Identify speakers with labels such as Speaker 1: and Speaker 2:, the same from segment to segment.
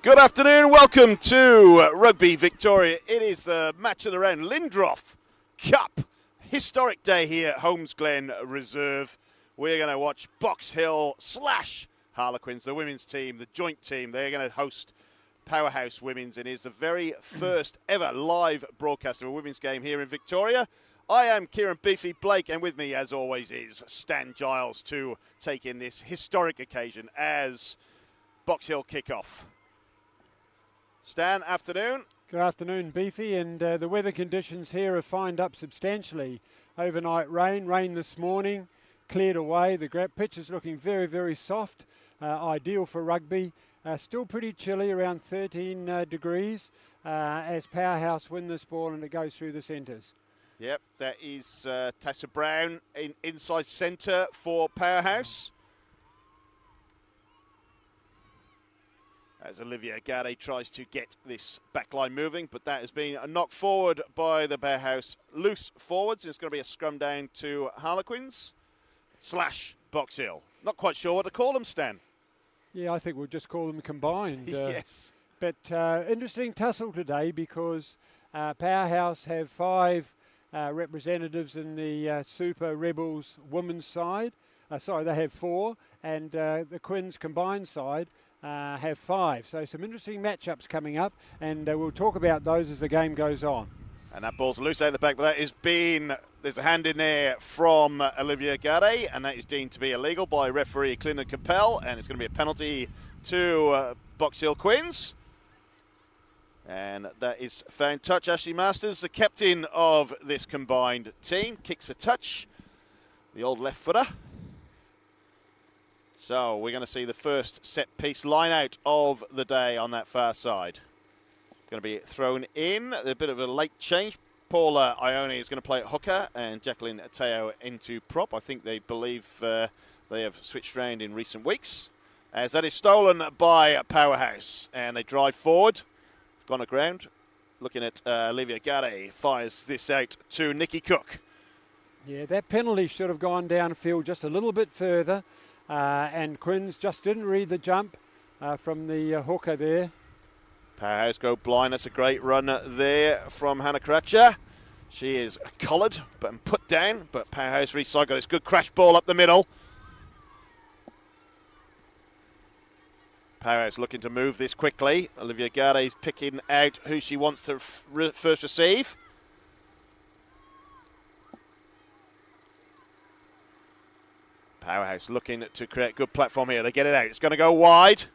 Speaker 1: Good afternoon, welcome to Rugby Victoria. It is the match of the round, Lindroth Cup. Historic day here at Holmesglen Reserve. We're going to watch Box Hill / Harlequins, the women's team, the joint team. They're going to host Powerhouse Women's. It is the very first ever live broadcast of a women's game here in Victoria. I am Kieran Beefy Blake, and with me, as always, is Stan Giles to take in this historic occasion as Box Hill kick off. Stan, afternoon.
Speaker 2: Good afternoon, Beefy, and the weather conditions here have fined up substantially. Overnight rain this morning, cleared away. The pitch is looking very, very soft, ideal for rugby. Still pretty chilly, around 13 degrees, as Powerhouse win this ball and it goes through the centres.
Speaker 1: Yep, that is Tessa Brown inside centre for Powerhouse. As Olivia Gade tries to get this backline moving, but that has been knocked forward by the Powerhouse loose forwards. It's going to be a scrum down to Harlequins / Box Hill. Not quite sure what to call them, Stan.
Speaker 2: Yeah, I think we'll just call them combined.
Speaker 1: Yes.
Speaker 2: But interesting tussle today because Powerhouse have 5 representatives in the Super Rebels women's side. They have 4, and the Quins combined side have 5. So some interesting matchups coming up, and we'll talk about those as the game goes on.
Speaker 1: And that ball's loose out the back, but there's a hand in there from Olivia Gade, and that is deemed to be illegal by referee Clinton Capel, and it's going to be a penalty to Box Hill Quins. And that is found touch. Ashley Masters, the captain of this combined team, kicks for touch. The old left footer. So we're going to see the first set-piece line-out of the day on that far side. Going to be thrown in. A bit of a late change. Paula Ione is going to play at hooker and Jacqueline Teo into prop. I think they believe they have switched around in recent weeks. As that is stolen by Powerhouse. And they drive forward. Gone aground. Looking at Olivia Gade. Fires this out to Nikki Cook.
Speaker 2: Yeah, that penalty should have gone downfield just a little bit further. And Quins just didn't read the jump from the hooker there.
Speaker 1: Powerhouse go blind. That's a great run there from Hannah Cratcher. She is collared but put down, but Powerhouse recycle this good crash ball up the middle. Powerhouse looking to move this quickly. Olivia Gade is picking out who she wants to first receive. Powerhouse looking to create a good platform here. They get it out. It's going to go wide.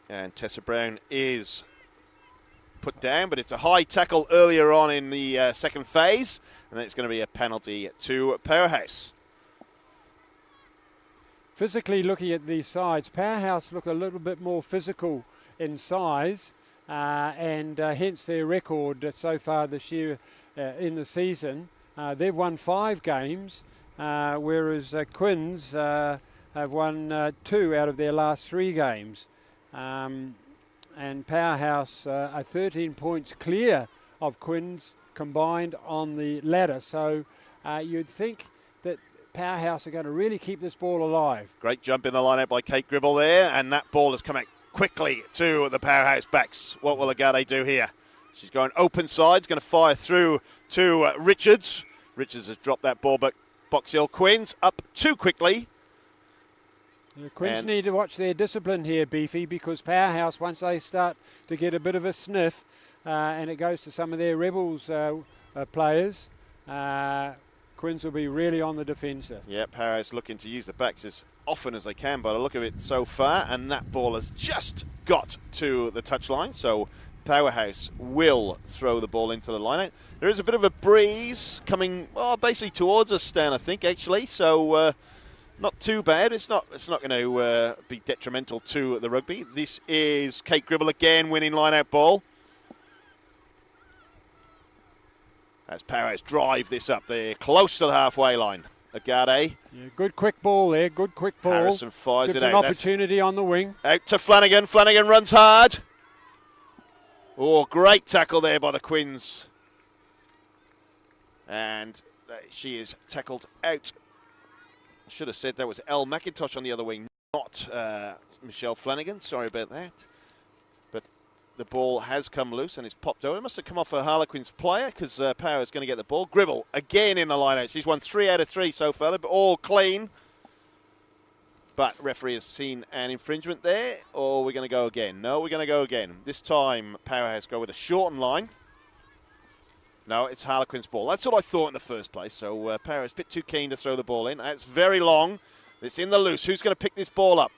Speaker 1: And Tessa Brown is put down, but it's a high tackle earlier on in the second phase. And then it's going to be a penalty to Powerhouse.
Speaker 2: Physically looking at these sides, Powerhouse look a little bit more physical in size. And hence their record so far this year in the season. They've won 5 games, whereas Quins have won 2 out of their last 3 games. And Powerhouse are 13 points clear of Quins combined on the ladder. So you'd think that Powerhouse are going to really keep this ball alive.
Speaker 1: Great jump in the line-out by Kate Gribble there, and that ball has come out quickly to the Powerhouse backs. What will Agade do here? She's going open sides, going to fire through to Richards. Richards has dropped that ball, but Box Hill Quins up too quickly.
Speaker 2: The Quins need to watch their discipline here, Beefy, because Powerhouse, once they start to get a bit of a sniff, and it goes to some of their Rebels players, Quins will be really on the defensive.
Speaker 1: Yeah, Powerhouse looking to use the backs as often as they can by the look of it so far, and that ball has just got to the touchline, so Powerhouse will throw the ball into the line-out. There is a bit of a breeze coming, basically towards us, Stan, I think, actually. So not too bad. It's not going to be detrimental to the rugby. This is Kate Gribble again winning line-out ball. As Powerhouse drive this up there, close to the halfway line. Agade.
Speaker 2: Yeah, good quick ball there. Good quick ball.
Speaker 1: Harrison fires
Speaker 2: Gives
Speaker 1: it out.
Speaker 2: an opportunity on the wing.
Speaker 1: Out to Flanagan. Flanagan runs hard. Oh, great tackle there by the Quins. And she is tackled out. I should have said that was Elle McIntosh on the other wing. not Michelle Flanagan. Sorry about that. But the ball has come loose and it's popped over. It must have come off a Harlequins player because Power is going to get the ball. Gribble again in the line-out. She's won 3 out of 3 so far. They're all clean. But referee has seen an infringement there. Or we're going to go again. No, we're going to go again. This time Powerhouse go with a shortened line. No, it's Harlequins' ball. That's what I thought in the first place. So Powerhouse a bit too keen to throw the ball in. It's very long. It's in the loose. Who's going to pick this ball up?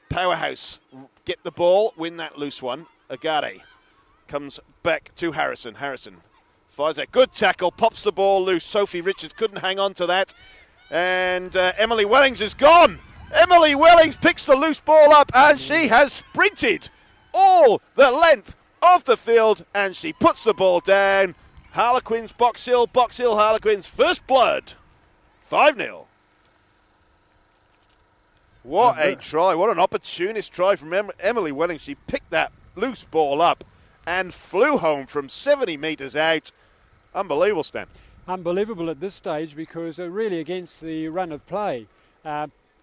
Speaker 1: Powerhouse get the ball, win that loose one. Agade comes back to Harrison. Harrison fires a good tackle, pops the ball loose. Sophie Richards couldn't hang on to that. And Emily Wellings is gone. Emily Wellings picks the loose ball up and she has sprinted all the length of the field and she puts the ball down. Harlequins, Box Hill Harlequins, first blood, 5-0. What a try. What an opportunist try from Emily Welling. She picked that loose ball up and flew home from 70 metres out. Unbelievable, Stan.
Speaker 2: Unbelievable at this stage because they're really against the run of play.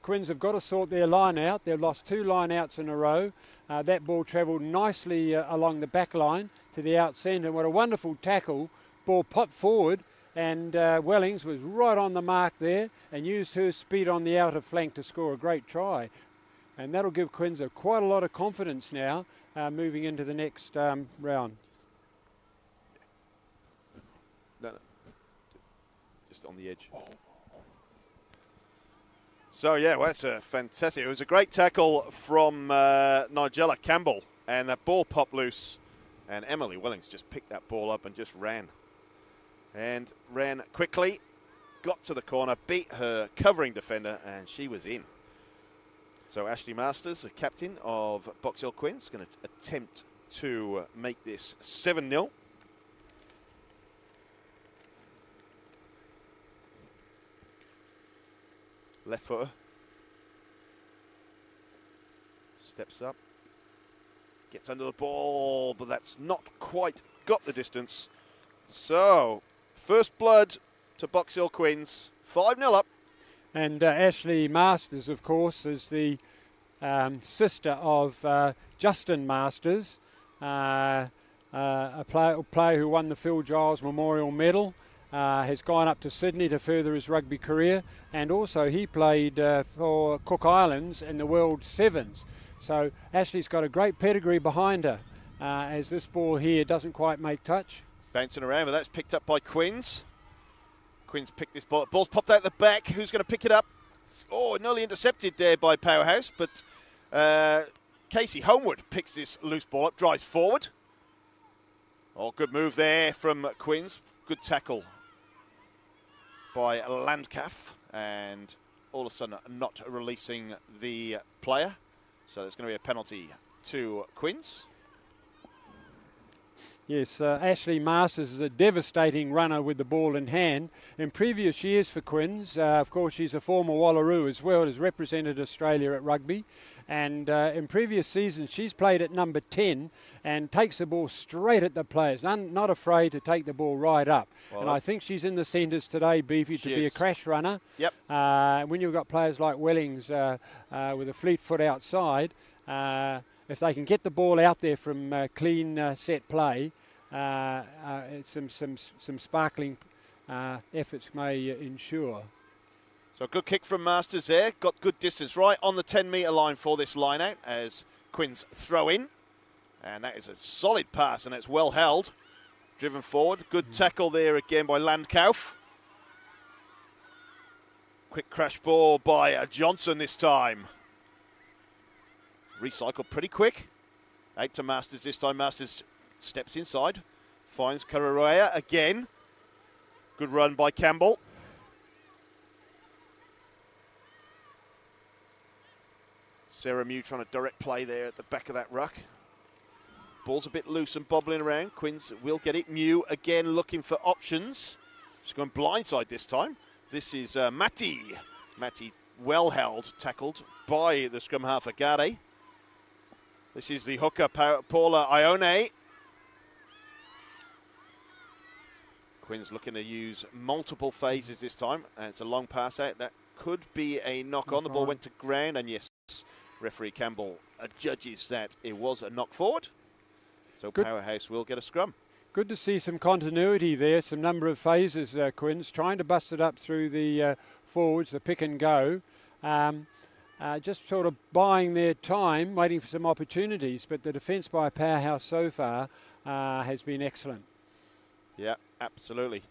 Speaker 2: Quins have got to sort their line out. They've lost 2 line outs in a row. That ball travelled nicely along the back line to the out centre. What a wonderful tackle. Ball popped forward and Wellings was right on the mark there and used her speed on the outer flank to score a great try. And that'll give Quins quite a lot of confidence now moving into the next round.
Speaker 1: No. Just on the edge. So, yeah, well, that's fantastic. It was a great tackle from Nigella Campbell, and that ball popped loose, and Emily Wellings just picked that ball up and just ran. And ran quickly, got to the corner, beat her covering defender, and she was in. So Ashley Masters, the captain of Box Hill Quins, going to attempt to make this 7-0. Left footer. Steps up. Gets under the ball, but that's not quite got the distance. So, first blood to Box Hill Quins. 5-0 up.
Speaker 2: And Ashley Masters, of course, is the sister of Justin Masters, a player who won the Phil Giles Memorial Medal. Has gone up to Sydney to further his rugby career, and also he played for Cook Islands in the World Sevens. So Ashley's got a great pedigree behind her, as this ball here doesn't quite make touch.
Speaker 1: Bouncing around, but that's picked up by Quins. Quins picked this ball. Ball's popped out the back. Who's going to pick it up? Oh, nearly intercepted there by Powerhouse, but Casey Homewood picks this loose ball up, drives forward. Oh, good move there from Quins. Good tackle by Landcaf, and all of a sudden not releasing the player. So there's going to be a penalty to Quins.
Speaker 2: Yes, Ashley Masters is a devastating runner with the ball in hand. In previous years for Quins, of course, she's a former Wallaroo as well, has represented Australia at rugby. And in previous seasons, she's played at number 10 and takes the ball straight at the players, not afraid to take the ball right up. Well, and I think she's in the centres today, Beefy, to be a crash runner.
Speaker 1: Yep.
Speaker 2: When you've got players like Wellings with a fleet foot outside, if they can get the ball out there from clean set play, some sparkling efforts may ensure.
Speaker 1: So a good kick from Masters there. Got good distance right on the 10-metre line for this line-out as Quins throw in. And that is a solid pass, and it's well held. Driven forward. Good tackle there again by Landkauf. Quick crash ball by Johnson this time. Recycled pretty quick. Out to Masters this time. Masters steps inside. Finds Kararoya again. Good run by Campbell. Sarah Mew trying to direct play there at the back of that ruck. Ball's a bit loose and bobbling around. Quins will get it. Mew again looking for options. She's going blindside this time. This is Matty. Matty well held, tackled by the scrum half Agade. This is the hooker, Paula Ione. Quins looking to use multiple phases this time. And it's a long pass out. That could be a knock on. The ball went to ground, and yes, referee Campbell judges that it was a knock forward. So Powerhouse will get a scrum.
Speaker 2: Good to see some continuity there, some number of phases, Quins, trying to bust it up through the forwards, the pick and go. Just sort of buying their time, waiting for some opportunities. But the defence by Powerhouse so far has been excellent.
Speaker 1: Yeah, absolutely.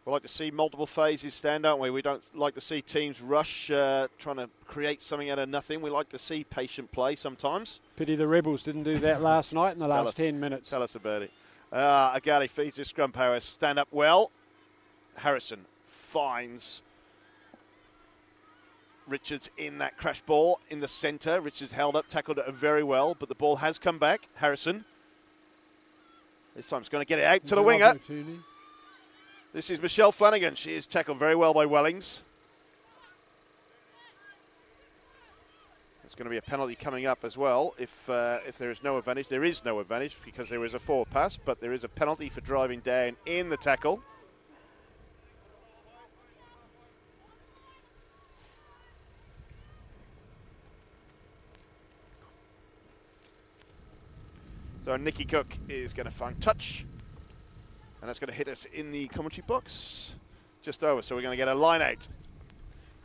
Speaker 1: We like to see multiple phases stand, don't we? We don't like to see teams rush, trying to create something out of nothing. We like to see patient play sometimes.
Speaker 2: Pity the Rebels didn't do that last night in the last 10 minutes.
Speaker 1: Tell us about it. Agati feeds his scrum. Powerhouse stand up well. Harrison finds Richards in that crash ball in the centre. Richards held up, tackled it very well, but the ball has come back. Harrison. This time he's going to get it out to the winger. This is Michelle Flanagan. She is tackled very well by Wellings. There's going to be a penalty coming up as well if there is no advantage. There is no advantage because there is a forward pass, but there is a penalty for driving down in the tackle. So Nikki Cook is going to find touch. And that's going to hit us in the commentary box. Just over. So we're going to get a line out.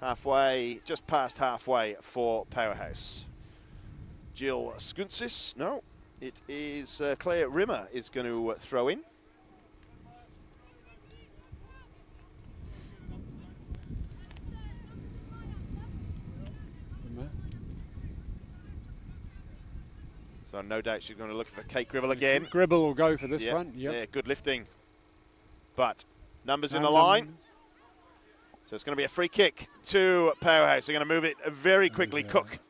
Speaker 1: Halfway, just past halfway for Powerhouse. Jill Skunsis. No, it is Claire Rimmer is going to throw in. So no doubt she's going to look for Kate Gribble again.
Speaker 2: Gribble will go for this one.
Speaker 1: Yeah, good lifting. But numbers in the line. So it's going to be a free kick to Powerhouse. They're going to move it very quickly. Cook.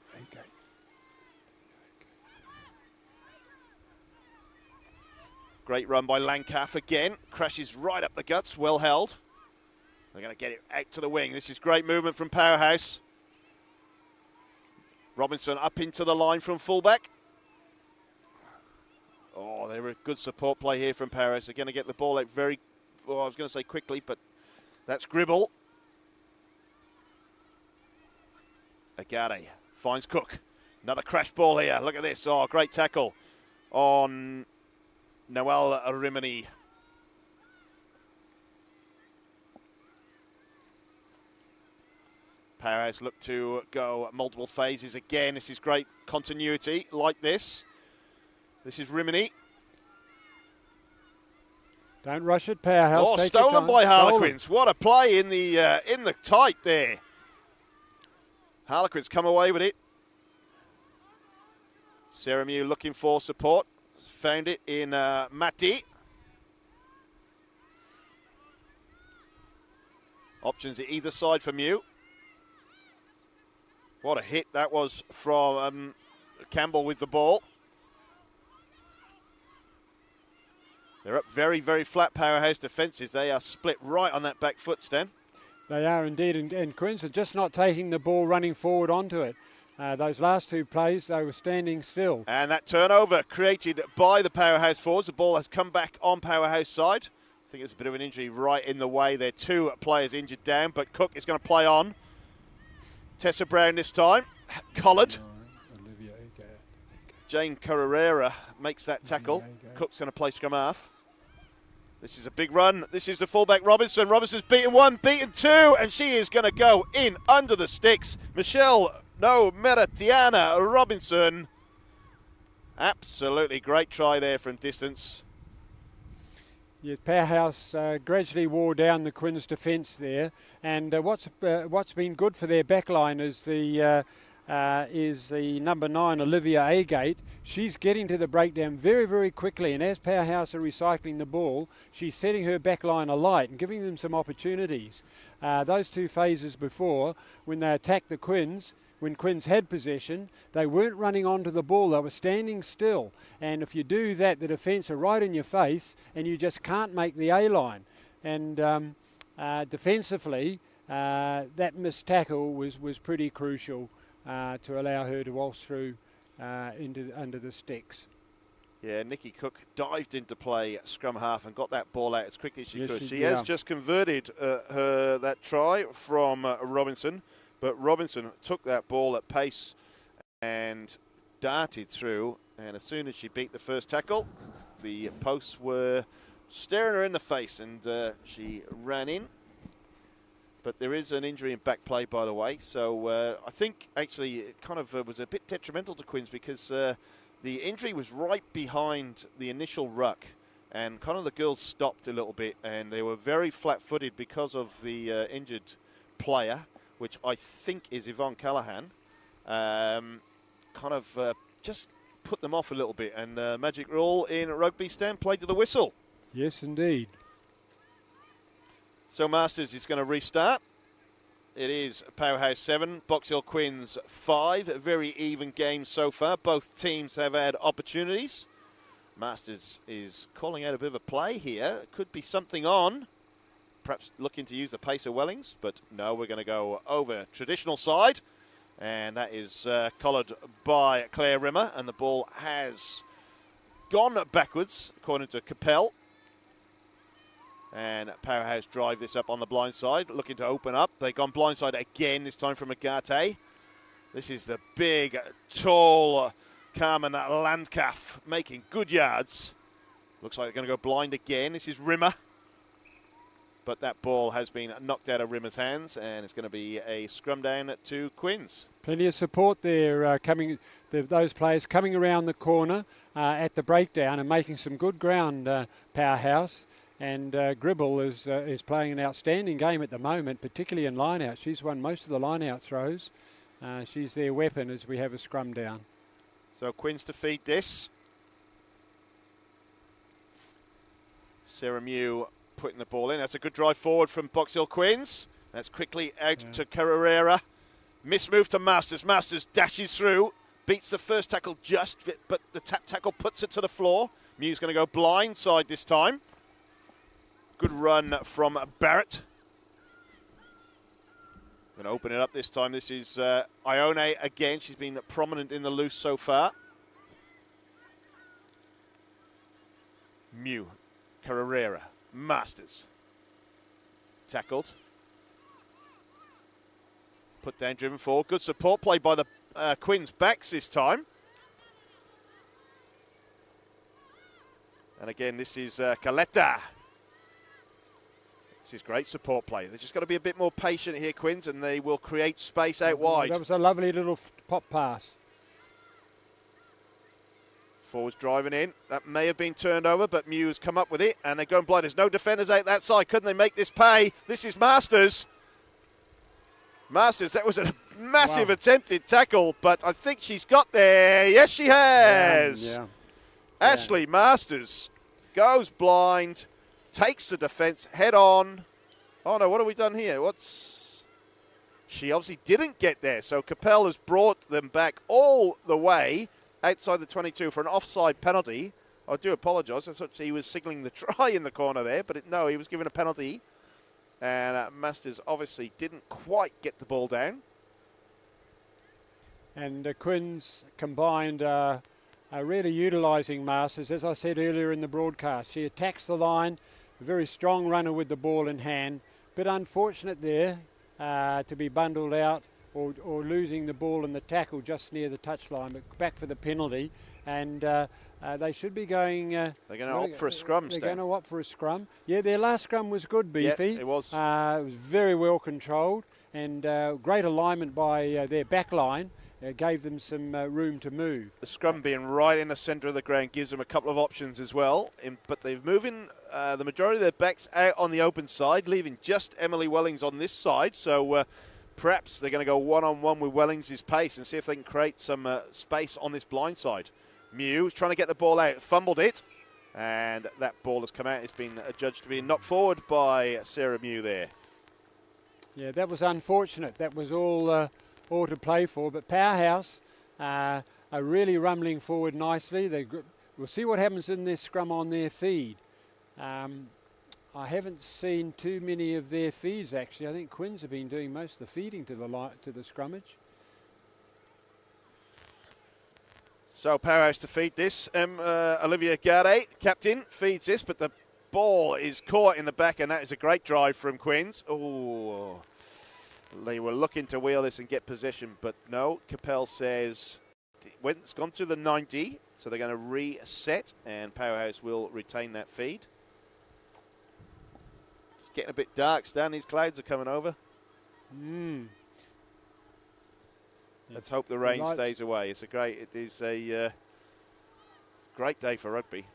Speaker 1: Great run by Lancaff again. Crashes right up the guts. Well held. They're going to get it out to the wing. This is great movement from Powerhouse. Robinson up into the line from fullback. Oh, they were good support play here from Powerhouse. They're going to get the ball out very, well, I was going to say quickly, but that's Gribble. Agate finds Cook. Another crash ball here. Look at this. Oh, great tackle on Noel Rimini. Powerhouse look to go multiple phases again. This is great continuity like this. This is Rimini.
Speaker 2: Don't rush it, Powerhouse.
Speaker 1: Oh, stolen by Harlequins. What a play in the tight there. Harlequins come away with it. Sarah Mew looking for support. Found it in Matty. Options at either side for Mew. What a hit that was from Campbell with the ball. They're up very, very flat, Powerhouse defences. They are split right on that back foot, Stan.
Speaker 2: They are indeed, and Quins are just not taking the ball running forward onto it. Those last two plays, they were standing still.
Speaker 1: And that turnover created by the Powerhouse forwards. The ball has come back on Powerhouse side. I think it's a bit of an injury right in the way. There are two players injured down, but Cook is going to play on. Tessa Brown this time. Collared. Jane Carrera makes that tackle. Cook's going to play scrum half. This is a big run. This is the fullback Robinson. Robinson's beaten one, beaten two, and she is going to go in under the sticks. Meratiana Robinson. Absolutely great try there from distance.
Speaker 2: Yeah, Powerhouse gradually wore down the Quins defence there, and what's been good for their backline is the number 9, Olivia Agate. She's getting to the breakdown very, very quickly, and as Powerhouse are recycling the ball, she's setting her backline alight and giving them some opportunities. Those two phases before, when they attacked the Quins, when Quins had possession, they weren't running onto the ball, they were standing still. And if you do that, the defence are right in your face, and you just can't make the A-line. And defensively, that missed tackle was pretty crucial to allow her to waltz through under the sticks.
Speaker 1: Yeah, Nikki Cook dived into play scrum half and got that ball out as quickly as she could. She has just converted that try from Robinson, But Robinson took that ball at pace and darted through. And as soon as she beat the first tackle, the posts were staring her in the face, and she ran in. But there is an injury in back play, by the way. So I think actually it kind of was a bit detrimental to Quins, because the injury was right behind the initial ruck. And kind of the girls stopped a little bit, and they were very flat-footed because of the injured player, which I think is Yvonne Callahan. Just put them off a little bit. And magic rule in rugby, Stan, played to the whistle.
Speaker 2: Yes, indeed.
Speaker 1: So Masters is going to restart. It is Powerhouse 7, Box Hill Quins 5. A very even game so far. Both teams have had opportunities. Masters is calling out a bit of a play here. Could be something on. Perhaps looking to use the pace of Wellings, but no, we're going to go over traditional side. And that is collared by Claire Rimmer, and the ball has gone backwards, according to Capel. And Powerhouse drive this up on the blind side, looking to open up. They've gone blindside again, this time from Agate. This is the big, tall Carmen Landgraf making good yards. Looks like they're going to go blind again. This is Rimmer. But that ball has been knocked out of Rimmer's hands, and it's going to be a scrum down to Quins.
Speaker 2: Plenty of support there, those players coming around the corner at the breakdown and making some good ground, Powerhouse. And Gribble is playing an outstanding game at the moment, particularly in line-out. She's won most of the line-out throws. She's their weapon as we have a scrum down.
Speaker 1: So Quins to feed this. Sarah Mew putting the ball in. That's a good drive forward from Box Hill Quins. That's quickly out to Carrera. Mismove to Masters. Masters dashes through. Beats the first tackle just, but the tackle puts it to the floor. Mew's going to go blindside this time. Good run from Barrett. Going to open it up this time. This is Ione again. She's been prominent in the loose so far. Mew, Carrera, Masters. Tackled. Put down, driven forward. Good support play by the Quins backs this time. And again, this is Caletta. This is great support play. They've just got to be a bit more patient here, Quins, and they will create space out wide.
Speaker 2: That was a lovely little pop pass.
Speaker 1: Forwards driving in. That may have been turned over, but Mew's come up with it, and they're going blind. There's no defenders out that side. Couldn't they make this pay? This is Masters. Masters, that was a massive attempted tackle, but I think she's got there. Yes, she has. Ashley Masters goes blind. Takes the defence head on. Oh, no, what have we done here? She obviously didn't get there, so Capel has brought them back all the way outside the 22 for an offside penalty. I do apologise. I thought he was signalling the try in the corner there, but no, he was given a penalty. And Masters obviously didn't quite get the ball down.
Speaker 2: And Quins combined are really utilising Masters. As I said earlier in the broadcast, she attacks the line. A very strong runner with the ball in hand. Bit unfortunate there to be bundled out or losing the ball in the tackle just near the touchline, but back for the penalty. And they should be going... they're
Speaker 1: going to opt for a scrum,
Speaker 2: They're going to opt for a scrum. Yeah, their last scrum was good, Beefy.
Speaker 1: Yeah, it was.
Speaker 2: It was very well controlled, and great alignment by their back line. Gave them some room to move.
Speaker 1: The scrum being right in the centre of the ground gives them a couple of options as well. But they're moving the majority of their backs out on the open side, leaving just Emily Wellings on this side. So perhaps they're going to go one-on-one with Wellings' pace and see if they can create some space on this blind side. Mew is trying to get the ball out, fumbled it, and that ball has come out. It's been adjudged to be knocked forward by Sarah Mew there.
Speaker 2: Yeah, that was unfortunate. That was all to play for, but Powerhouse are really rumbling forward nicely. We'll see what happens in this scrum on their feed. I haven't seen too many of their feeds actually. I think Quins have been doing most of the feeding to the scrummage.
Speaker 1: So Powerhouse to feed this. Olivia Gade, captain, feeds this, but the ball is caught in the back, and that is a great drive from Quins. Oh. They were looking to wheel this and get position, but no. Capel says it's gone to the 90, so they're going to reset, and Powerhouse will retain that feed. It's getting a bit dark, Stan. These clouds are coming over. Let's hope the rain stays away. It is a great day for rugby.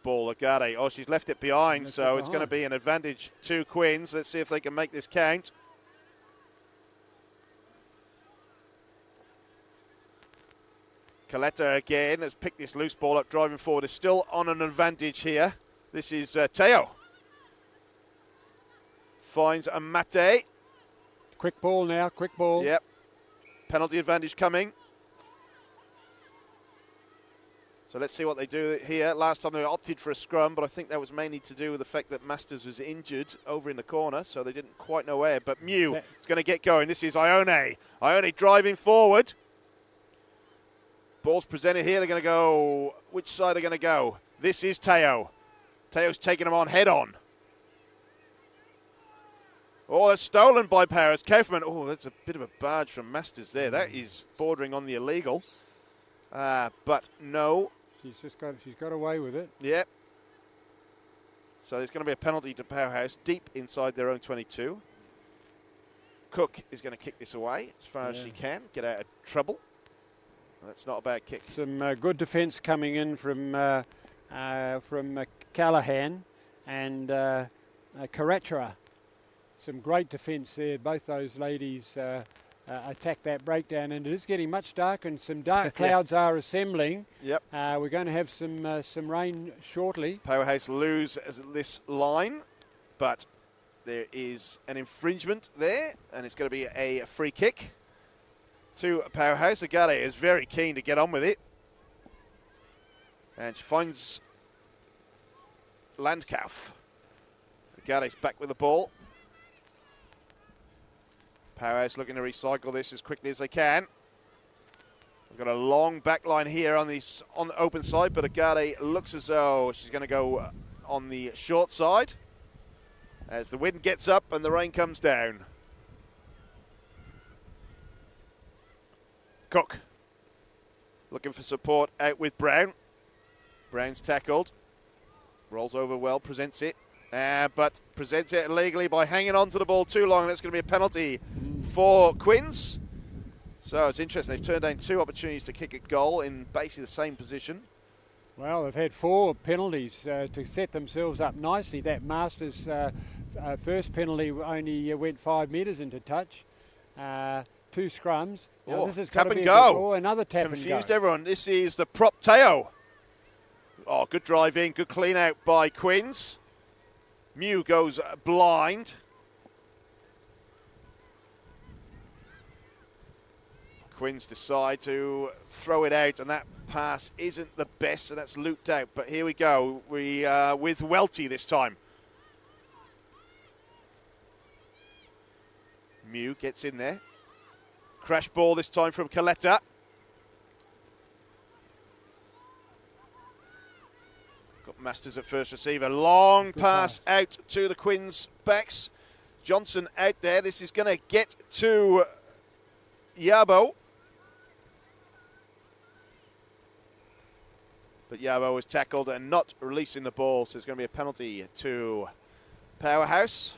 Speaker 1: Ball, Agate. Oh, she's left it behind, so it's going to be an advantage to Quins. Let's see if they can make this count. Coletta again has picked this loose ball up, driving forward. Is still on an advantage here. This is Teo. Finds a Mate.
Speaker 2: Quick ball now, quick ball.
Speaker 1: Yep. Penalty advantage coming. So let's see what they do here. Last time they opted for a scrum, but I think that was mainly to do with the fact that Masters was injured over in the corner, so they didn't quite know where. But Mew is going to get going. This is Ione. Ione driving forward. Ball's presented here. They're going to go. Which side are they going to go? This is Teo. Teo's taking them on head on. Oh, that's stolen by Paris. Kaufman. Oh, that's a bit of a barge from Masters there. That is bordering on the illegal. But no.
Speaker 2: She's got away with it.
Speaker 1: Yep. So there's going to be a penalty to Powerhouse deep inside their own 22. Cook is going to kick this away as far as she can. Get out of trouble. That's not a bad kick.
Speaker 2: Some good defence coming in from Callahan and Karachara. Some great defence there. Both those ladies attack that breakdown, and it is getting much darker, and some dark clouds are assembling.
Speaker 1: Yep.
Speaker 2: We're going to have some rain shortly.
Speaker 1: Powerhouse lose this line, but there is an infringement there, and it's going to be a free kick to Powerhouse. Agate is very keen to get on with it. And she finds Landkauf. Agate's back with the ball. Powerhouse looking to recycle this as quickly as they can. We've got a long back line here on the open side, but Agate looks as though she's going to go on the short side as the wind gets up and the rain comes down. Cook looking for support out with Brown. Brown's tackled. Rolls over well, presents it. But presents it illegally by hanging on to the ball too long. That's going to be a penalty for Quins. So it's interesting. They've turned down 2 opportunities to kick a goal in basically the same position.
Speaker 2: Well, they've had 4 penalties to set themselves up nicely. That Masters first penalty only went 5 metres into touch. 2 scrums. Now, this is
Speaker 1: tap and go.
Speaker 2: Another tap
Speaker 1: Confused
Speaker 2: and go.
Speaker 1: Confused everyone. This is the prop Teo. Oh, good drive in. Good clean out by Quins. Mew goes blind. Quins decide to throw it out, and that pass isn't the best, and that's looped out. But here we go. We with Welty this time. Mew gets in there. Crash ball this time from Coletta. Got Masters at first receiver. Long pass out to the Quins backs. Johnson out there. This is going to get to Yabo. But Yabo was tackled and not releasing the ball, so it's going to be a penalty to Powerhouse.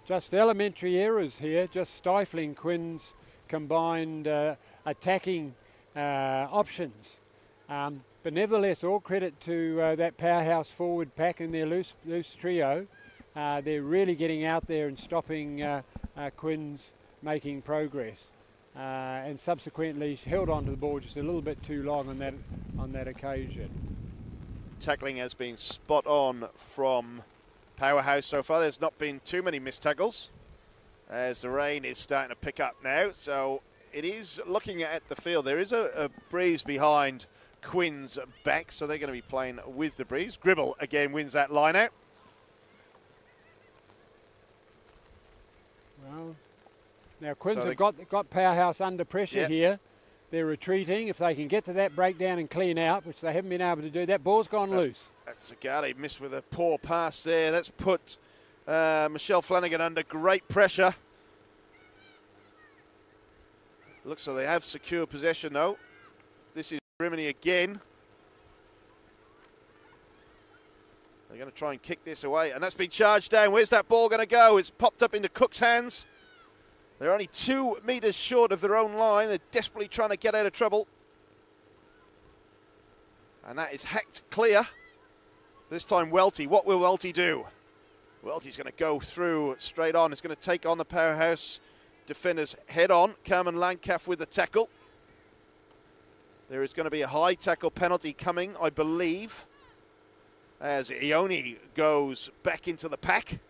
Speaker 2: Just elementary errors here, just stifling Quins' combined attacking options. But nevertheless, all credit to that Powerhouse forward pack and their loose trio. They're really getting out there and stopping Quins making progress. And subsequently held onto the ball just a little bit too long on that occasion.
Speaker 1: Tackling has been spot on from Powerhouse so far. There's not been too many missed tackles as the rain is starting to pick up now. So it is looking at the field. There is a breeze behind Quins' back, so they're going to be playing with the breeze. Gribble again wins that line out.
Speaker 2: Well, now Quins have got Powerhouse under pressure here. They're retreating. If they can get to that breakdown and clean out, which they haven't been able to do, that ball's gone loose.
Speaker 1: That's Agate missed with a poor pass there. That's put Michelle Flanagan under great pressure. Looks like they have secure possession, though. This is Rimini again. They're going to try and kick this away, and that's been charged down. Where's that ball going to go? It's popped up into Cook's hands. They're only 2 metres short of their own line. They're desperately trying to get out of trouble. And that is hacked clear. This time Welty. What will Welty do? Welty's going to go through straight on. It's going to take on the Powerhouse defenders head on. Carmen Landcalf with the tackle. There is going to be a high tackle penalty coming, I believe, as Ione goes back into the pack,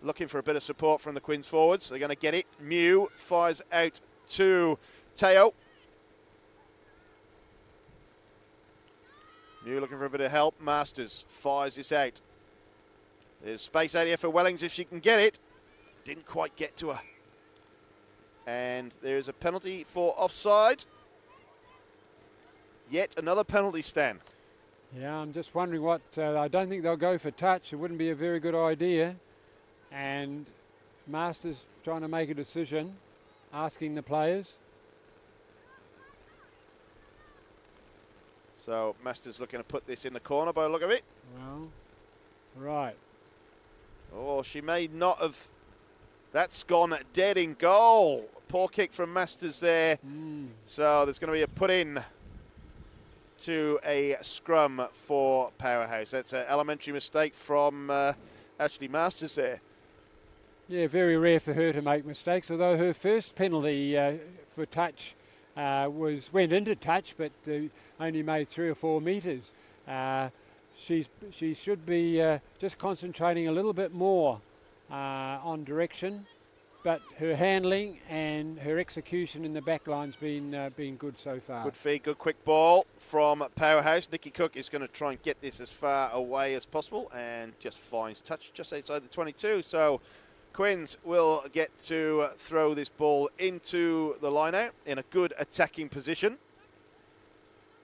Speaker 1: looking for a bit of support from the Quins forwards. They're going to get it. Mew fires out to Teo. Mew looking for a bit of help. Masters fires this out. There's space out here for Wellings if she can get it. Didn't quite get to her. And there's a penalty for offside. Yet another penalty, Stan.
Speaker 2: Yeah, I'm just wondering what... I don't think they'll go for touch. It wouldn't be a very good idea. And Masters trying to make a decision, asking the players.
Speaker 1: So Masters looking to put this in the corner by the look of it.
Speaker 2: Well, right.
Speaker 1: Oh, she may not have... That's gone dead in goal. Poor kick from Masters there. So there's going to be a put in to a scrum for Powerhouse. That's an elementary mistake from Ashley Masters there.
Speaker 2: Yeah, very rare for her to make mistakes, although her first penalty for touch went into touch, but only made 3 or 4 metres. She should be just concentrating a little bit more on direction, but her handling and her execution in the back line's been good so far.
Speaker 1: Good feed, good quick ball from Powerhouse. Nikki Cook is going to try and get this as far away as possible and just finds touch just outside the 22. So Quins will get to throw this ball into the line-out in a good attacking position.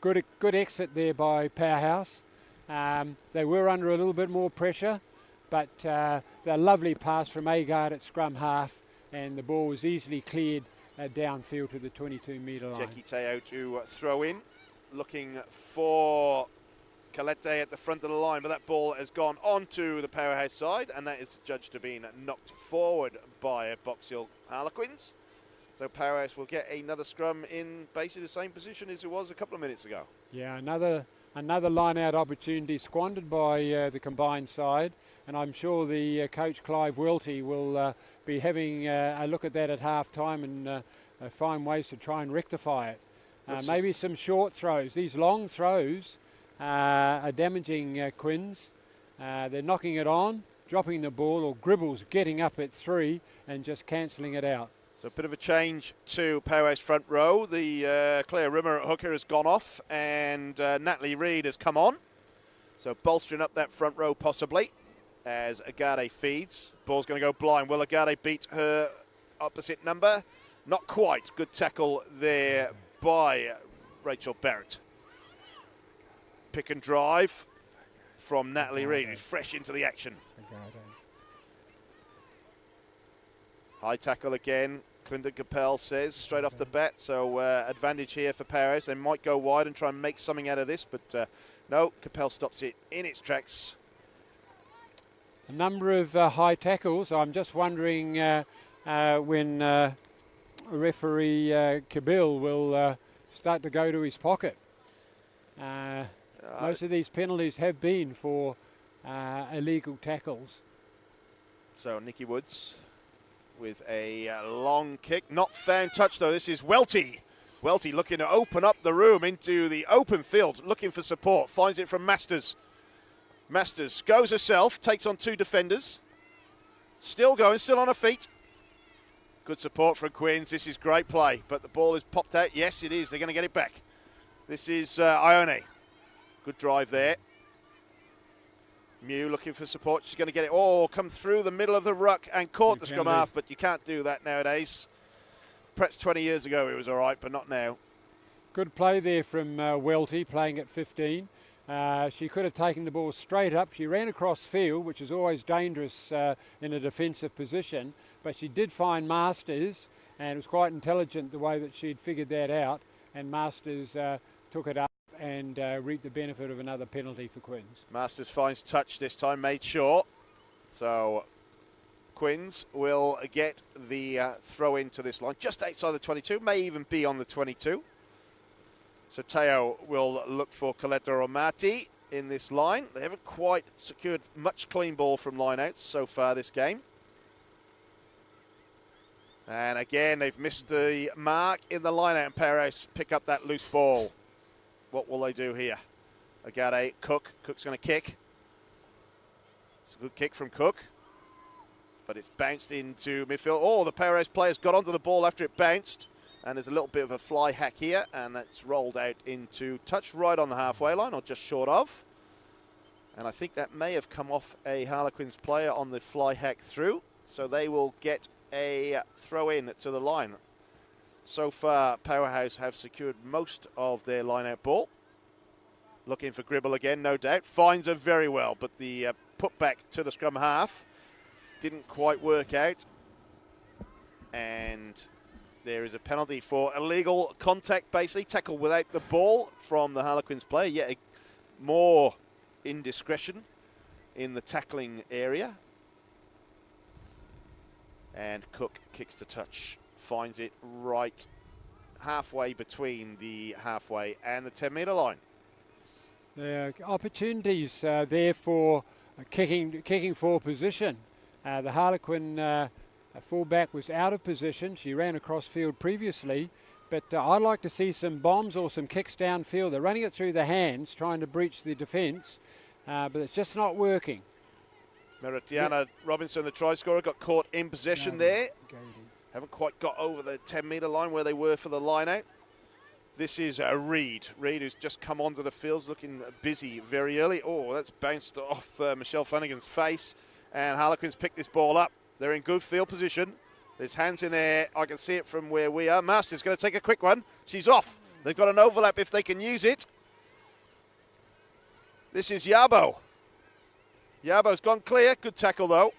Speaker 2: Good exit there by Powerhouse. They were under a little bit more pressure, but the lovely pass from Agard at scrum half, and the ball was easily cleared downfield to the 22-metre line.
Speaker 1: Jackie Teo to throw in, looking for Colette at the front of the line, but that ball has gone onto the Powerhouse side, and that is judged to be knocked forward by Box Hill Harlequins. So Powerhouse will get another scrum in basically the same position as it was a couple of minutes ago.
Speaker 2: Yeah, another line-out opportunity squandered by the combined side, and I'm sure the coach Clive Welty will be having a look at that at half-time and find ways to try and rectify it. Maybe some short throws. These long throws are damaging Quins. They're knocking it on, dropping the ball, or Gribbles getting up at 3 and just cancelling it out.
Speaker 1: So a bit of a change to Powerhouse front row. The Claire Rimmer at hooker has gone off, and Natalie Reid has come on. So bolstering up that front row possibly as Agade feeds. Ball's going to go blind. Will Agade beat her opposite number? Not quite. Good tackle there by Rachel Barrett. Pick and drive from Natalie Reid, who's fresh into the action. High tackle again. Clinton Capel says straight off the bat. So advantage here for Powerhouse. They might go wide and try and make something out of this, but no, Capel stops it in its tracks.
Speaker 2: A number of high tackles. I'm just wondering when referee Kabil will start to go to his pocket. Most of these penalties have been for illegal tackles.
Speaker 1: So Nikki Woods with a long kick. Not found touch though. This is Welty. Welty looking to open up the room into the open field, looking for support. Finds it from Masters. Masters goes herself, takes on 2 defenders. Still going, still on her feet. Good support from Quins. This is great play, but the ball is popped out. Yes, it is. They're going to get it back. This is Ione. Good drive there. Mew looking for support. She's going to get it. Oh, come through the middle of the ruck and caught the scrum half, but you can't do that nowadays. Perhaps 20 years ago it was all right, but not now.
Speaker 2: Good play there from Welty, playing at 15. She could have taken the ball straight up. She ran across field, which is always dangerous in a defensive position, but she did find Masters and it was quite intelligent the way that she'd figured that out, and Masters took it up and reaped the benefit of another penalty for Quins.
Speaker 1: Masters finds touch this time, made sure. So Quins will get the throw into this line, just outside the 22, may even be on the 22. So Teo will look for Coletta or Mati in this line. They haven't quite secured much clean ball from lineouts so far this game. And again, they've missed the mark in the lineout, and Paris pick up that loose ball. What will they do here? Agate, Cook. Cook's going to kick. It's a good kick from Cook. But it's bounced into midfield. Oh, the Paris players got onto the ball after it bounced. And there's a little bit of a fly hack here. And that's rolled out into touch right on the halfway line, or just short of. And I think that may have come off a Harlequins player on the fly hack through. So they will get a throw in to the line. So far, Powerhouse have secured most of their line-out ball. Looking for Gribble again, no doubt. Finds her very well, but the putback to the scrum half didn't quite work out. And there is a penalty for illegal contact, basically. Tackle without the ball from the Harlequins player. Yet more indiscretion in the tackling area. And Cook kicks to touch. Finds it right halfway between the halfway and the 10-metre line.
Speaker 2: The opportunities there for kicking for position. The Harlequin fullback was out of position. She ran across field previously, but I'd like to see some bombs or some kicks downfield. They're running it through the hands, trying to breach the defence, but it's just not working.
Speaker 1: Meritiana Robinson, the try scorer, got caught in possession there. Haven't quite got over the 10-metre line where they were for the line-out. This is Reed. Reed, who's just come onto the fields, looking busy very early. Oh, that's bounced off Michelle Flanagan's face. And Harlequins pick this ball up. They're in good field position. There's hands in there. I can see it from where we are. Masters going to take a quick one. She's off. They've got an overlap if they can use it. This is Yabo. Yabo's gone clear. Good tackle, though.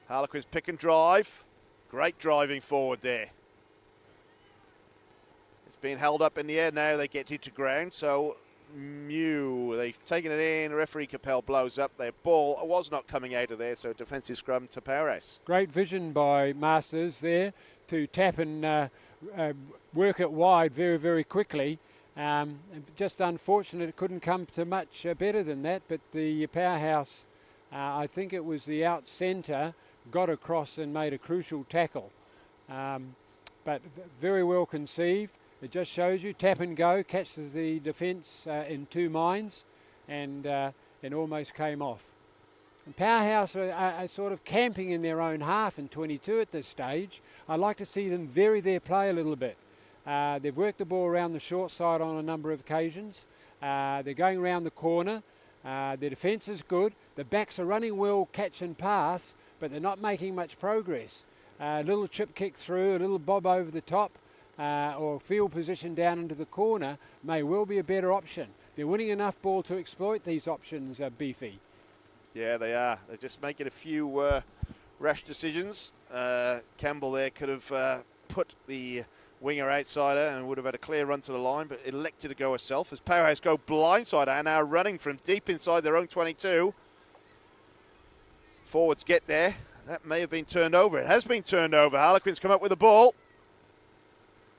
Speaker 1: Harlequins pick and drive. Great driving forward there. It's been held up in the air now. They get it to ground. So Mew, they've taken it in. Referee Capel blows up. Their ball was not coming out of there. So defensive scrum to Paris.
Speaker 2: Great vision by Masters there to tap and work it wide very, very quickly. Just unfortunate it couldn't come to much better than that. But the Powerhouse, I think it was the out centre, got across and made a crucial tackle. But very well conceived. It just shows you tap and go, catches the defence in two minds, and almost came off. And Powerhouse are sort of camping in their own half in 22 at this stage. I'd like to see them vary their play a little bit. They've worked the ball around the short side on a number of occasions. They're going around the corner. Their defence is good. The backs are running well, catch and pass, but they're not making much progress. A little chip kick through, a little bob over the top, or field position down into the corner may well be a better option. They're winning enough ball to exploit these options, Beefy.
Speaker 1: Yeah, they are. They're just making a few rash decisions. Campbell there could have put the winger outsider and would have had a clear run to the line, but elected to go herself as Powerhouse go blindside and now running from deep inside their own 22. Forwards get there. That may have been turned over. It has been turned over. Harlequins come up with the ball.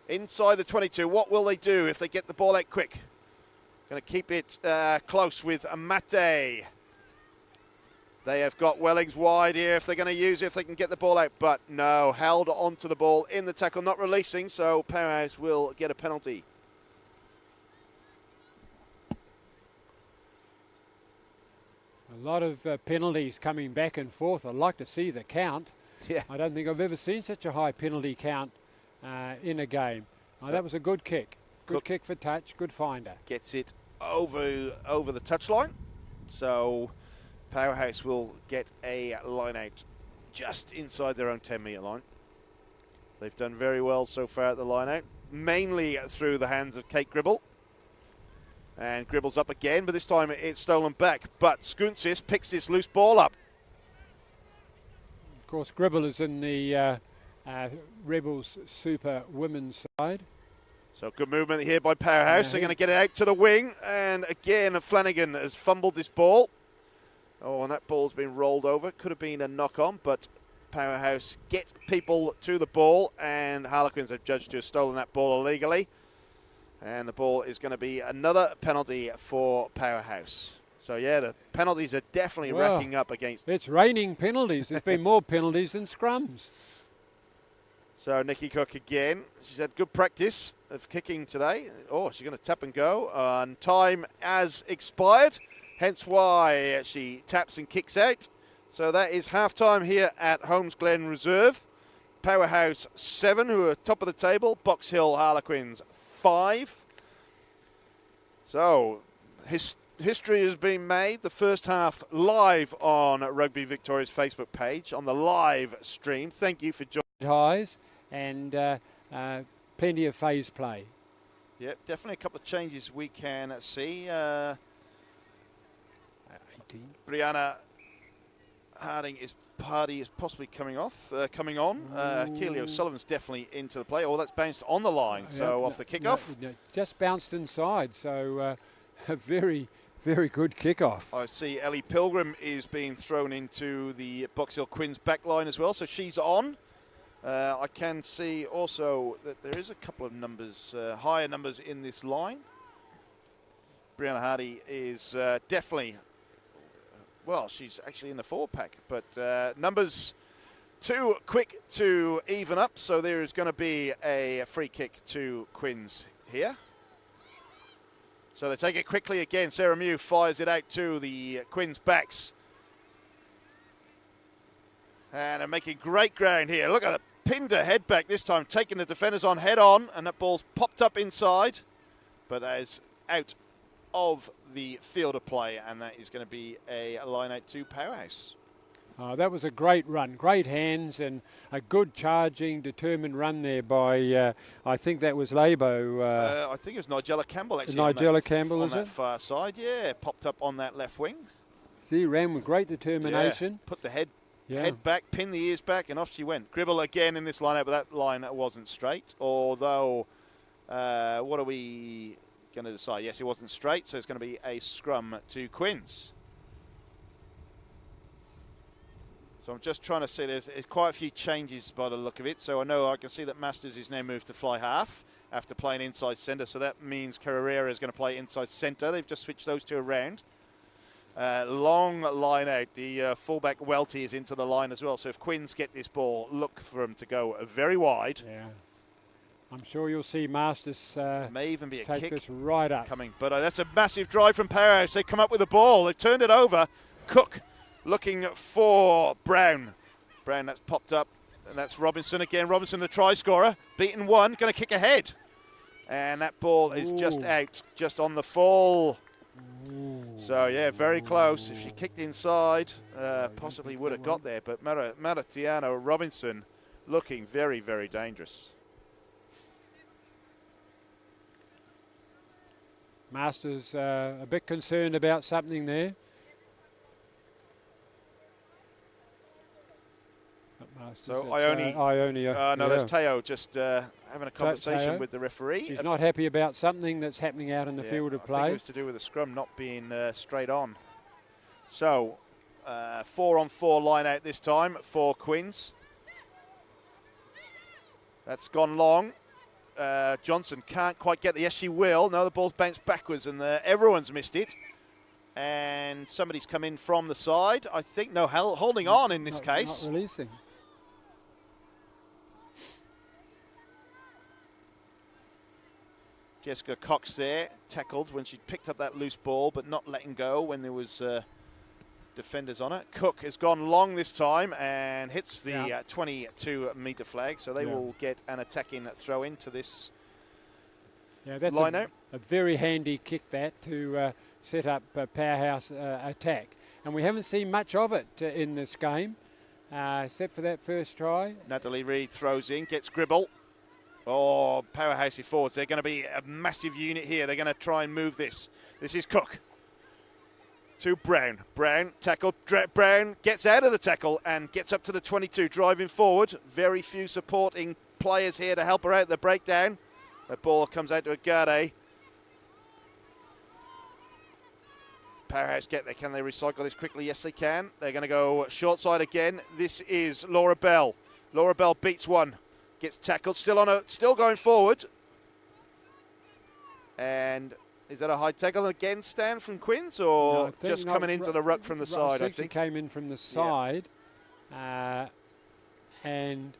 Speaker 1: Inside the 22. What will they do if they get the ball out quick? Going to keep it close with Mate. They have got Wellings wide here if they're going to use it, if they can get the ball out. But no, held onto the ball in the tackle, not releasing, so Powerhouse will get a penalty.
Speaker 2: A lot of penalties coming back and forth. I'd like to see the count.
Speaker 1: Yeah.
Speaker 2: I don't think I've ever seen such a high penalty count in a game. So that was a good kick. Good kick for touch, good finder.
Speaker 1: Gets it over the touchline. So Powerhouse will get a line out just inside their own 10-metre line. They've done very well so far at the line out, mainly through the hands of Kate Gribble. And Gribble's up again, but this time it's stolen back. But Skounsis picks this loose ball up.
Speaker 2: course, Gribble is in the Rebels Super Women's side.
Speaker 1: So good movement here by Powerhouse. They're going to get it out to the wing. And again, Flanagan has fumbled this ball. Oh, and that ball's been rolled over. Could have been a knock-on, but Powerhouse get people to the ball. And Harlequins have judged to have stolen that ball illegally. And the ball is going to be another penalty for Powerhouse. So, yeah, the penalties are definitely racking up against...
Speaker 2: It's raining penalties. There's been more penalties than scrums.
Speaker 1: So Nikki Cook again. She's had good practice of kicking today. Oh, she's going to tap and go. And time has expired, hence why she taps and kicks out. So that is half-time here at Holmes Glen Reserve. Powerhouse 7, who are top of the table. Box Hill Harlequins 5. So history has been made. The first half live on Rugby Victoria's Facebook page on the live stream. Thank you for joining.
Speaker 2: Highs and plenty of phase play.
Speaker 1: Yep, definitely a couple of changes we can see.
Speaker 2: 18.
Speaker 1: Brianna Harding is possibly coming on. Keely O'Sullivan's definitely into the play. Oh, that's bounced on the line, so off the kickoff.
Speaker 2: Just bounced inside, so a very, very good kickoff.
Speaker 1: I see Ellie Pilgrim is being thrown into the Box Hill Quins back line as well, so she's on. I can see also that there is a couple of numbers, higher numbers in this line. Brianna Hardy is definitely, well, she's actually in the 4-pack, but numbers too quick to even up, so there is going to be a free kick to Quins here. So they take it quickly again. Sarah Mew fires it out to the Quins backs. And they're making great ground here. Look at the pinned her head back this time, taking the defenders on head on, and that ball's popped up inside, but that is out of the field of play, and that is going to be a line out to Powerhouse.
Speaker 2: That was a great run, great hands, and a good charging, determined run there by, I think that was Labo.
Speaker 1: I think it was Nigella Campbell, actually.
Speaker 2: Nigella Campbell, is it?
Speaker 1: On that far side, yeah, popped up on that left wing.
Speaker 2: She ran with great determination.
Speaker 1: Yeah, put the head back, pin the ears back, and off she went. Gribble again in this lineup, but that line wasn't straight. Although, what are we going to decide? Yes, it wasn't straight, so it's going to be a scrum to Quins. So I'm just trying to see, there's quite a few changes by the look of it. So I can see that Masters is now moved to fly half after playing inside centre. So that means Carrera is going to play inside centre. They've just switched those two around. Long line out. The fullback Welty is into the line as well. So if Quins get this ball, look for them to go very wide.
Speaker 2: Yeah, I'm sure you'll see Masters
Speaker 1: may even be a
Speaker 2: take
Speaker 1: kick
Speaker 2: this right up.
Speaker 1: Coming, but that's a massive drive from Powerhouse. They come up with the ball. They've turned it over. Cook looking for Brown. Brown, that's popped up, and that's Robinson again. Robinson, the try scorer, beaten one, going to kick ahead, and that ball is just out, just on the fall. So, yeah, very close. If she kicked inside, possibly would have got there. But Maratiano Robinson looking very, very dangerous.
Speaker 2: Masters a bit concerned about something there.
Speaker 1: So Ione. No, that's Teo just having a conversation with the referee.
Speaker 2: She's not happy about something that's happening out in the field of play.
Speaker 1: I think it was to do with the scrum not being straight on. So 4-on-4 line out this time for Quins. That's gone long. Johnson can't quite get there. Yes, she will. No, the ball's bounced backwards, and everyone's missed it. And somebody's come in from the side. I think, no, holding on in this case.
Speaker 2: Not releasing.
Speaker 1: Jessica Cox there, tackled when she picked up that loose ball, but not letting go when there was defenders on it. Cook has gone long this time and hits the 22-metre flag, so they will get an attacking throw into this
Speaker 2: that's
Speaker 1: line out.
Speaker 2: A very handy kick that to set up a Powerhouse attack. And we haven't seen much of it in this game, except for that first try.
Speaker 1: Natalie Reid throws in, gets Gribble. Oh, Powerhousey forwards. They're going to be a massive unit here. They're going to try and move this. This is Cook. to Brown. Brown tackled. Brown gets out of the tackle and gets up to the 22, driving forward. Very few supporting players here to help her out the breakdown. That ball comes out to Agade. Powerhouse get there. Can they recycle this quickly? Yes, they can. They're going to go short side again. This is Laura Bell. Laura Bell beats one. Gets tackled. Still going forward. And is that a high tackle again, Stan, from Quins, or no, just coming into the ruck from the side? I think
Speaker 2: came in from the side, and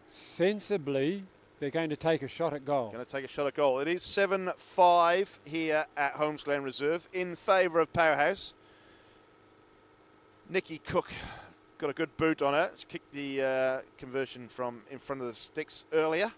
Speaker 2: sensibly they're going to take a shot at goal.
Speaker 1: Going to take a shot at goal. It is 7-5 here at Holmes Glen Reserve in favour of Powerhouse. Nikki Cook got a good boot on her. She kicked the conversion from in front of the sticks earlier,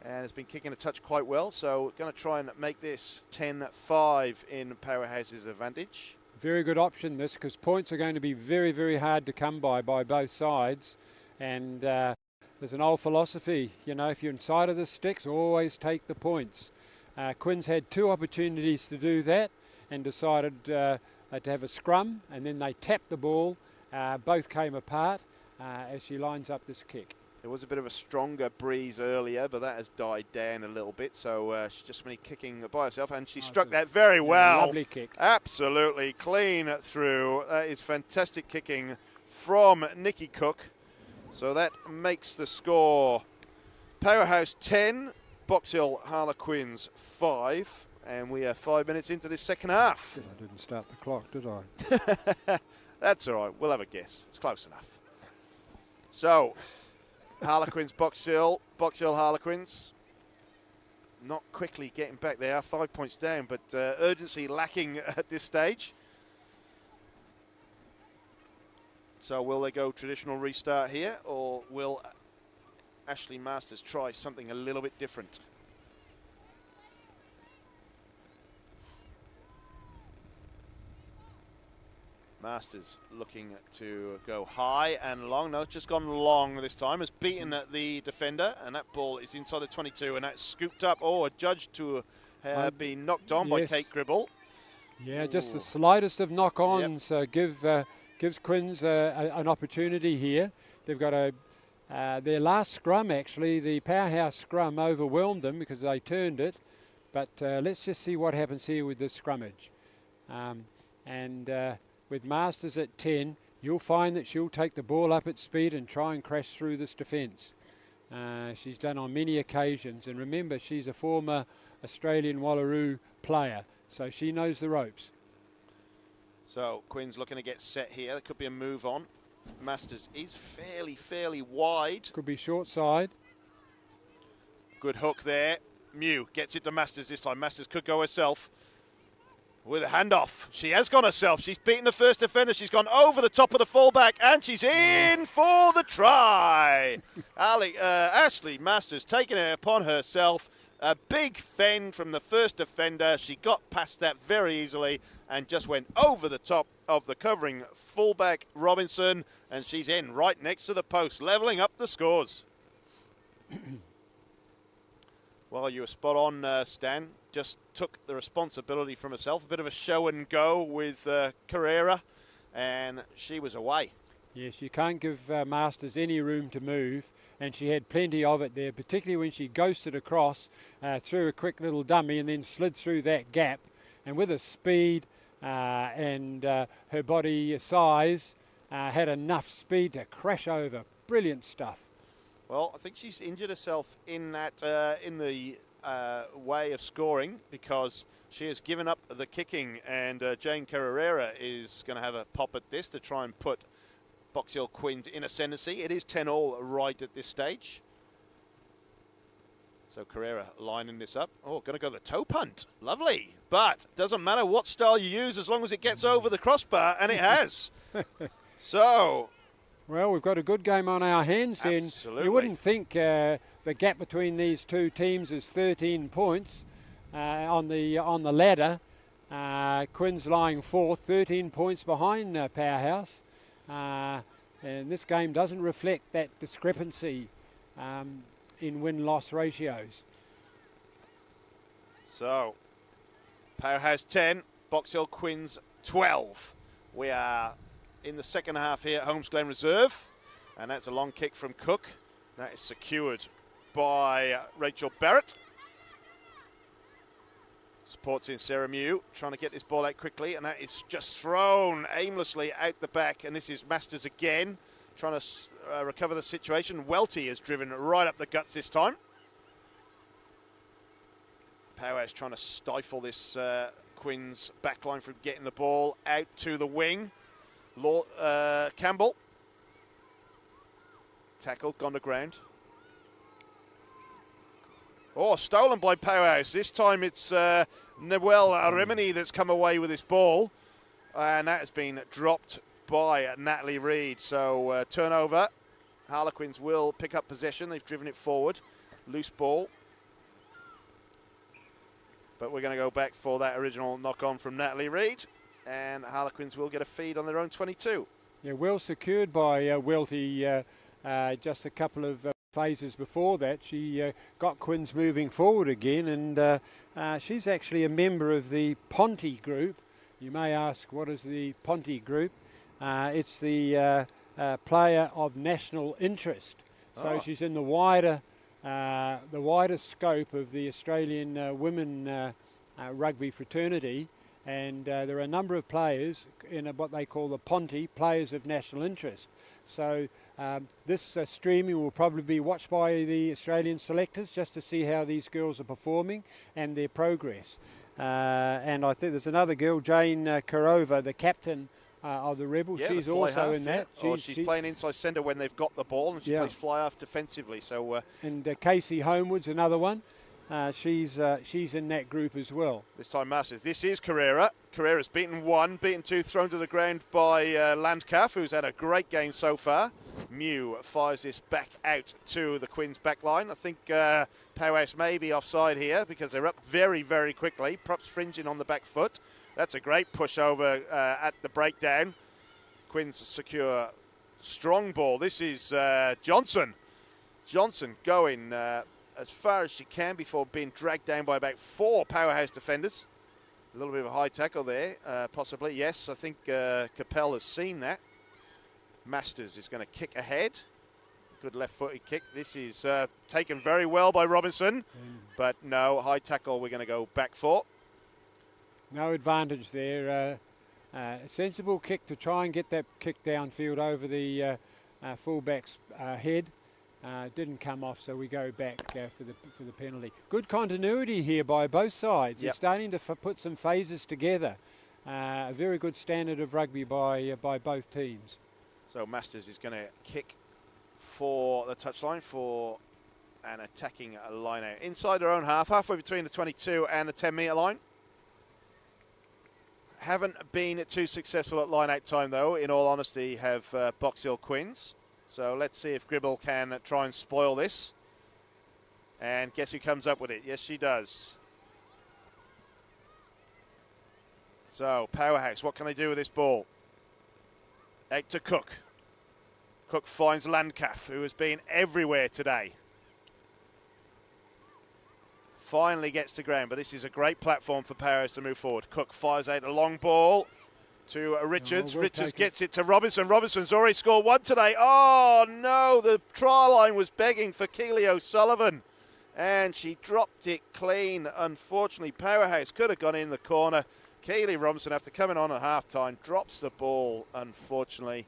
Speaker 1: and has been kicking a touch quite well. So going to try and make this 10-5 in Powerhouse's advantage.
Speaker 2: Very good option this, because points are going to be very, very hard to come by both sides, and there's an old philosophy, you know, if you're inside of the sticks, always take the points. Quins had 2 opportunities to do that and decided to have a scrum, and then they tapped the ball. Both came apart as she lines up this kick.
Speaker 1: There was a bit of a stronger breeze earlier, but that has died down a little bit, so she's just been kicking by herself, and she struck that very well.
Speaker 2: Lovely kick.
Speaker 1: Absolutely clean through. That is fantastic kicking from Nikki Cook. So that makes the score Powerhouse 10, Box Hill Harlequins 5, and we are 5 minutes into this second half.
Speaker 2: I didn't start the clock, did I?
Speaker 1: That's all right. We'll have a guess. It's close enough. So, Harlequins, Box Hill Harlequins. Not quickly getting back. They are 5 points down, but urgency lacking at this stage. So will they go traditional restart here, or will Ashley Masters try something a little bit different? Masters looking to go high and long. No, it's just gone long this time. Has beaten the defender, and that ball is inside the 22, and that's scooped up. Oh, adjudged to have been knocked on by Kate Gribble.
Speaker 2: Yeah, just the slightest of knock-ons gives Quins an opportunity here. They've got their last scrum, actually, the Powerhouse scrum overwhelmed them because they turned it. But let's just see what happens here with this scrummage. With Masters at 10, you'll find that she'll take the ball up at speed and try and crash through this defence. She's done on many occasions. And remember, she's a former Australian Wallaroo player, so she knows the ropes.
Speaker 1: So Quins looking to get set here. There could be a move on. Masters is fairly wide.
Speaker 2: Could be short side.
Speaker 1: Good hook there. Mew gets it to Masters this time. Masters could go herself with a handoff. She has gone herself. She's beaten the first defender. She's gone over the top of the fullback, and she's in for the try. Ashley Masters taking it upon herself. A big fend from the first defender. She got past that very easily and just went over the top of the covering fullback Robinson, and she's in right next to the post, levelling up the scores. Well, you were spot on, Stan. Just took the responsibility from herself. A bit of a show and go with Carrera, and she was away.
Speaker 2: Yes, you can't give Masters any room to move, and she had plenty of it there, particularly when she ghosted across, threw a quick little dummy and then slid through that gap. And with her speed and her body size, had enough speed to crash over. Brilliant stuff.
Speaker 1: Well, I think she's injured herself in that in the way of scoring, because she has given up the kicking, and Jane Carrera is going to have a pop at this to try and put Box Hill Quins in ascendancy. It is 10-all right at this stage. So Carrera lining this up. Oh, going to go the toe punt. Lovely. But doesn't matter what style you use as long as it gets over the crossbar, and it has. So...
Speaker 2: Well, we've got a good game on our hands, and you wouldn't think the gap between these two teams is 13 points on the ladder. Quins lying fourth, 13 points behind Powerhouse, and this game doesn't reflect that discrepancy in win-loss ratios.
Speaker 1: So, Powerhouse 10, Box Hill Quins 12. We are in the second half here at Holmes Glen Reserve, and that's a long kick from Cook. That is secured by Rachel Barrett. Supports in Sarah Mew, trying to get this ball out quickly, and that is just thrown aimlessly out the back, and this is Masters again, trying to recover the situation. Welty is driven right up the guts this time. Powerhouse trying to stifle this Quins backline from getting the ball out to the wing. Campbell. Tackle, gone to ground. Oh, stolen by Powerhouse. This time it's Noelle Rimini that's come away with this ball. And that has been dropped by Natalie Reid. So turnover. Harlequins will pick up possession. They've driven it forward. Loose ball. But we're going to go back for that original knock-on from Natalie Reid. And Harlequins will get a feed on their own 22.
Speaker 2: Yeah, well secured by Welty just a couple of phases before that. She got Quins moving forward again, and she's actually a member of the Ponty group. You may ask, what is the Ponty group? It's the player of national interest. So she's in the wider scope of the Australian women rugby fraternity, and there are a number of players in what they call the Ponty, players of national interest. So this streaming will probably be watched by the Australian selectors just to see how these girls are performing and their progress. And I think there's another girl, Jane Karova, the captain of the Rebels. She's also in that.
Speaker 1: She's playing inside centre when they've got the ball, and she plays fly half defensively. So
Speaker 2: and Casey Homewood's another one. She's in that group as well.
Speaker 1: This time Masters. This is Carrera. Carrera's beaten one, beaten two, thrown to the ground by Landcalf, who's had a great game so far. Mew fires this back out to the Quins back line. I think Powerhouse may be offside here because they're up very, very quickly. Props fringing on the back foot. That's a great push over at the breakdown. Quins secure strong ball. This is Johnson. Johnson going as far as she can before being dragged down by about 4 Powerhouse defenders. A little bit of a high tackle there, possibly. Yes, I think Capel has seen that. Masters is going to kick ahead. Good left-footed kick. This is taken very well by Robinson, but no, high tackle we're going to go back for.
Speaker 2: No advantage there. A sensible kick to try and get that kick downfield over the fullback's head. Didn't come off, so we go back for the penalty. Good continuity here by both sides. They're starting to put some phases together. A very good standard of rugby by both teams.
Speaker 1: So Masters is going to kick for the touchline for an attacking line out inside their own half, halfway between the 22 and the 10-metre line. Haven't been too successful at line-out time, though, in all honesty, have Box Hill Quins. So let's see if Gribble can try and spoil this. And guess who comes up with it? Yes, she does. So, Powerhouse, what can they do with this ball? Out to Cook. Cook finds Landcalf, who has been everywhere today. Finally gets to ground, but this is a great platform for Powerhouse to move forward. Cook fires out a long ball to Richards. Richards gets it to Robinson. Robinson's already scored one today. Oh, no, the try line was begging for Keely O'Sullivan, and she dropped it clean. Unfortunately, Powerhouse could have gone in the corner. Keely Robinson, after coming on at half-time, drops the ball, unfortunately.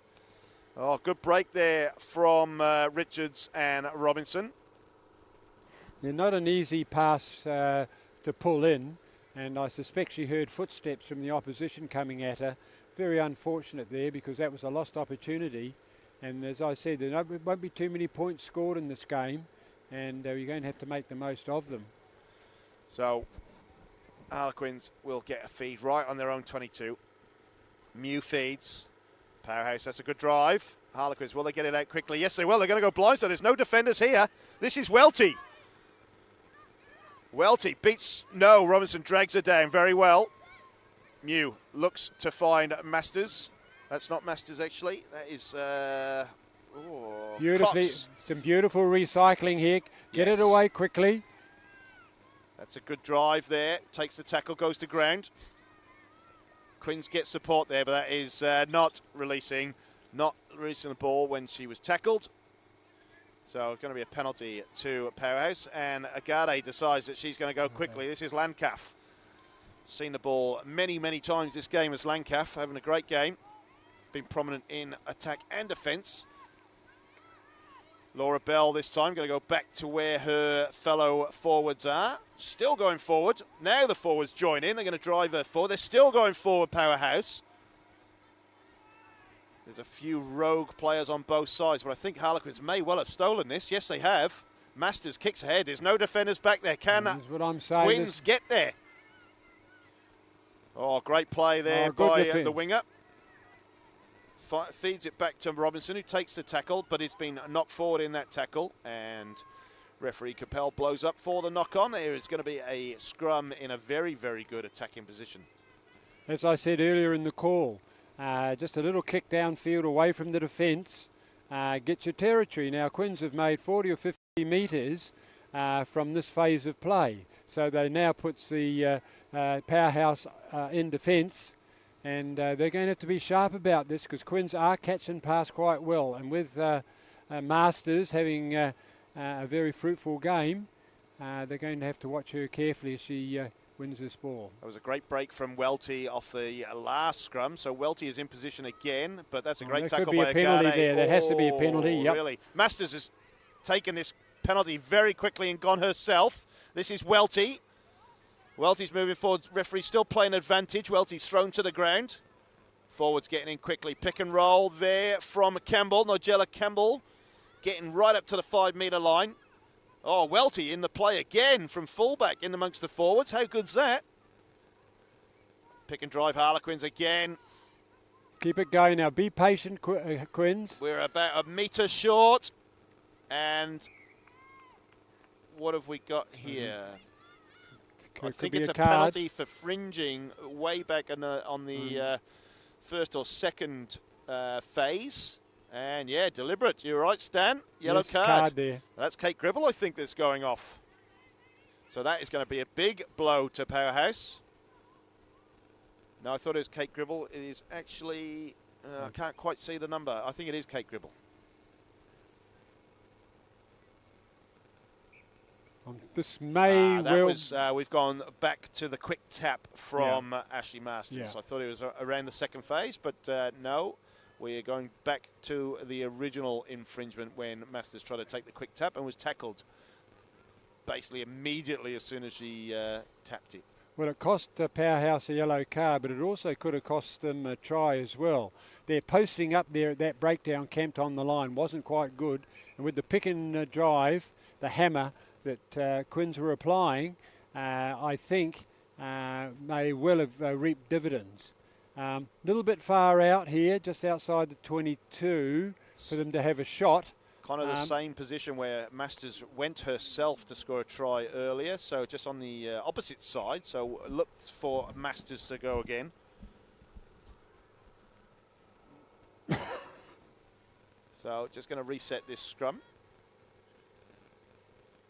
Speaker 1: Oh, good break there from Richards and Robinson.
Speaker 2: They're not an easy pass to pull in, and I suspect she heard footsteps from the opposition coming at her. Very unfortunate there, because that was a lost opportunity. And as I said, there won't be too many points scored in this game, and you're going to have to make the most of them.
Speaker 1: So Harlequins will get a feed right on their own 22. Mew feeds. Powerhouse, that's a good drive. Harlequins, will they get it out quickly? Yes, they will. They're going to go blindside. There's no defenders here. This is Welty. Welty beats, no, Robinson drags her down very well. Mew looks to find Masters. That's not Masters, actually. That is
Speaker 2: beautifully,
Speaker 1: Cox.
Speaker 2: Some beautiful recycling here. Get it away quickly.
Speaker 1: That's a good drive there. Takes the tackle, goes to ground. Quins gets support there, but that is not releasing the ball when she was tackled. So it's going to be a penalty to Powerhouse, and Agade decides that she's going to go quickly. This is Landcaf. Seen the ball many, many times this game as Landcaf, having a great game. Been prominent in attack and defence. Laura Bell this time going to go back to where her fellow forwards are. Still going forward. Now the forwards join in. They're going to drive her forward. They're still going forward, Powerhouse. There's a few rogue players on both sides, but I think Harlequins may well have stolen this. Yes, they have. Masters kicks ahead. There's no defenders back there. Can Quins get there? Oh, great play there by the winger. Feeds it back to Robinson, who takes the tackle, but it's been knocked forward in that tackle. And referee Capel blows up for the knock-on. There is going to be a scrum in a very, very good attacking position.
Speaker 2: As I said earlier in the call, just a little kick downfield away from the defence gets your territory. Now, Quins have made 40 or 50 metres from this phase of play. So they now puts the Powerhouse in defence, and they're going to have to be sharp about this because Quins are catching pass quite well. And with Masters having a very fruitful game, they're going to have to watch her carefully as she wins this ball.
Speaker 1: That was a great break from Welty off the last scrum. So Welty is in position again, but that's a great tackle by Agade.
Speaker 2: There could be a penalty there. There has to be a penalty. Yep.
Speaker 1: Really. Masters has taken this penalty very quickly and gone herself. This is Welty. Welty's moving forward. Referee still playing advantage. Welty's thrown to the ground. Forwards getting in quickly. Pick and roll there from Campbell. Nigella Campbell getting right up to the 5 metre line. Oh, Welty in the play again from fullback in amongst the forwards. How good's that? Pick and drive Harlequins again.
Speaker 2: Keep it going now. Be patient, Quins.
Speaker 1: We're about a metre short. And what have we got here? I think it's a penalty for fringing way back on the first or second phase. And, yeah, deliberate. You're right, Stan. Yellow card
Speaker 2: there.
Speaker 1: That's Kate Gribble, I think, that's going off. So that is going to be a big blow to Powerhouse. No, I thought it was Kate Gribble. It is actually, I can't quite see the number. I think it is Kate Gribble.
Speaker 2: This may
Speaker 1: we've gone back to the quick tap from Ashley Masters.
Speaker 2: Yeah.
Speaker 1: I thought it was around the second phase, but no. We are going back to the original infringement when Masters tried to take the quick tap and was tackled basically immediately as soon as she tapped it.
Speaker 2: Well, it cost Powerhouse a yellow card, but it also could have cost them a try as well. Their posting up there at that breakdown camped on the line wasn't quite good, and with the pick and drive, the hammer that Quins were applying, I think may well have reaped dividends. Little bit far out here, just outside the 22, for them to have a shot.
Speaker 1: Kind of the same position where Masters went herself to score a try earlier, so just on the opposite side, so look for Masters to go again. So just going to reset this scrum.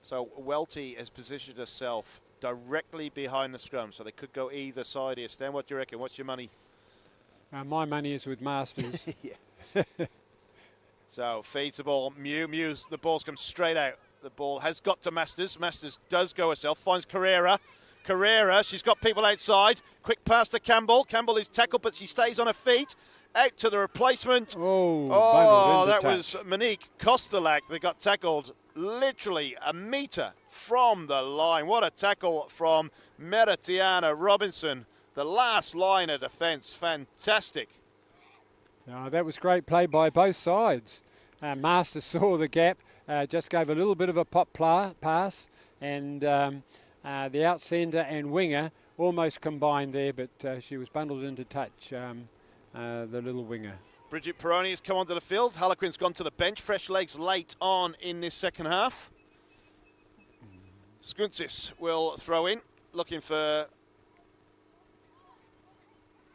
Speaker 1: So Welty has positioned herself directly behind the scrum, so they could go either side here. Stan, what do you reckon? What's your money?
Speaker 2: My money is with Masters.
Speaker 1: Yeah. So feeds the ball. Mew's the ball's come straight out. The ball has got to Masters. Masters does go herself. Finds Carrera. She's got people outside. Quick pass to Campbell. Campbell is tackled, but she stays on her feet. Out to the replacement.
Speaker 2: Oh,
Speaker 1: that was Monique Kostelak that got tackled literally a metre from the line. What a tackle from Meritiana Robinson. The last line of defence, fantastic.
Speaker 2: That was great play by both sides. Masters saw the gap, just gave a little bit of a pop pass, and the out centre and winger almost combined there, but she was bundled into touch, the little winger.
Speaker 1: Bridget Peroni has come onto the field. Harlequin's gone to the bench. Fresh legs late on in this second half. Skunsis will throw in, looking for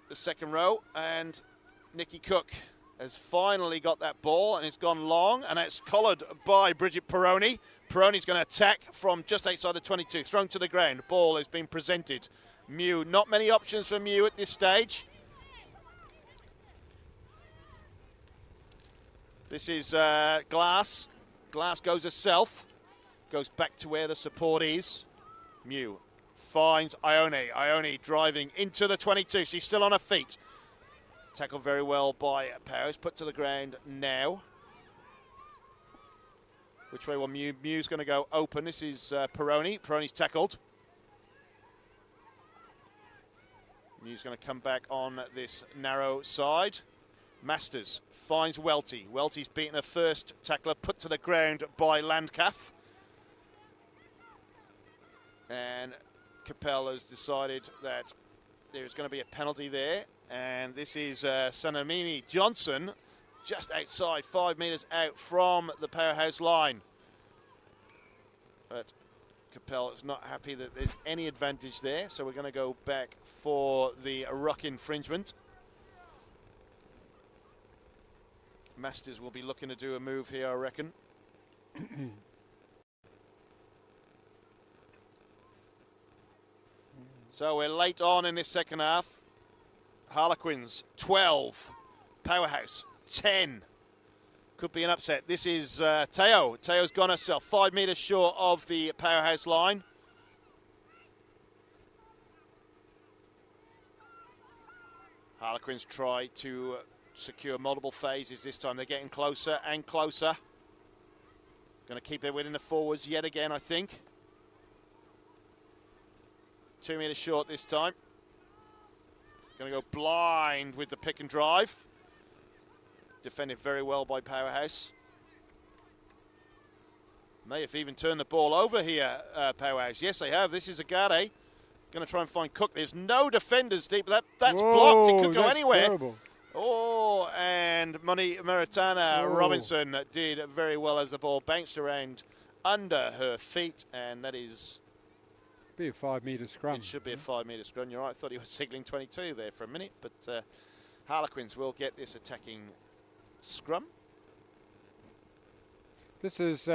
Speaker 1: the second row, and Nikki Cook has finally got that ball, and it's gone long, and it's collared by Bridget Peroni. Peroni's going to attack from just outside the 22, thrown to the ground. Ball has been presented. Mew, not many options for Mew at this stage. This is Glass. Glass goes herself. Goes back to where the support is. Mew finds Ione. Ione driving into the 22. She's still on her feet. Tackled very well by Powers. Put to the ground now. Which way will Mew? Mew's going to go open. This is Peroni. Peroni's tackled. Mew's going to come back on this narrow side. Masters finds Welty. Welty's beaten her first tackler. Put to the ground by Landcalf. And Capel has decided that there's going to be a penalty there. And this is Sanamini Johnson just outside, 5 metres out from the powerhouse line. But Capel is not happy that there's any advantage there. So we're going to go back for the ruck infringement. Masters will be looking to do a move here, I reckon. So we're late on in this second half. Harlequins 12, Powerhouse 10. Could be an upset. This is Teo. Teo's gone herself, 5 metres short of the Powerhouse line. Harlequins try to secure multiple phases this time. They're getting closer and closer. Going to keep their win in the forwards yet again, I think. 2 metres short this time. Going to go blind with the pick and drive. Defended very well by Powerhouse. May have even turned the ball over here, Powerhouse. Yes, they have. This is Agade. Going to try and find Cook. There's no defenders deep. That's
Speaker 2: Whoa,
Speaker 1: blocked. It could go anywhere.
Speaker 2: Terrible.
Speaker 1: Oh, and Maritana Robinson did very well as the ball bounced around under her feet, and that is...
Speaker 2: Be a 5 metre scrum.
Speaker 1: It should be a 5 metre scrum. You're right. I thought he was signaling 22 there for a minute, but Harlequins will get this attacking scrum.
Speaker 2: This is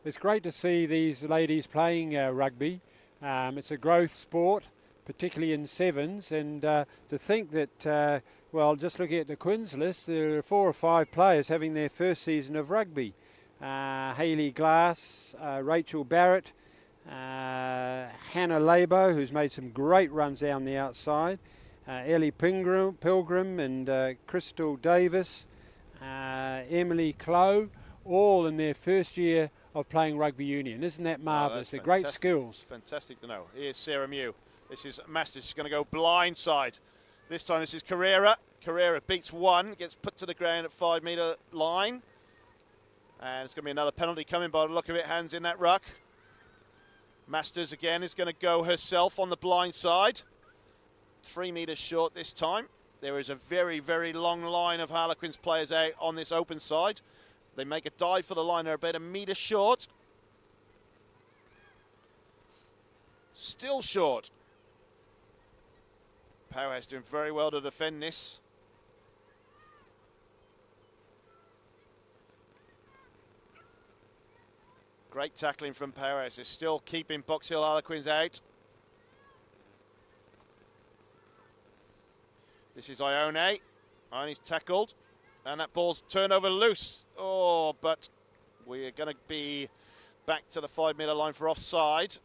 Speaker 2: it's great to see these ladies playing rugby. It's a growth sport, particularly in sevens, and to think that, well, just looking at the Quins list, there are 4 or 5 players having their first season of rugby. Hayley Glass, Rachel Barrett, Hannah Labo, who's made some great runs down the outside, Ellie Pilgrim and Crystal Davis, Emily Clow, all in their first year of playing rugby union. Isn't that marvellous? They're great skills.
Speaker 1: Fantastic to know. Here's Sarah Mew. This is Masters. She's going to go blind side. This time this is Carrera. Carrera beats one, gets put to the ground at 5 metre line. And it's going to be another penalty coming by the look of it. Hands in that ruck. Masters again is going to go herself on the blind side. 3 metres short this time. There is a very, very long line of Harlequins players out on this open side. They make a dive for the line. They're about a metre short. Still short. Powerhouse doing very well to defend this. Great tackling from Powerhouse. They're still keeping Box Hill Harlequins out. This is Ione. Ione's tackled. And that ball's turned over loose. Oh, but we're going to be back to the 5 metre line for offside.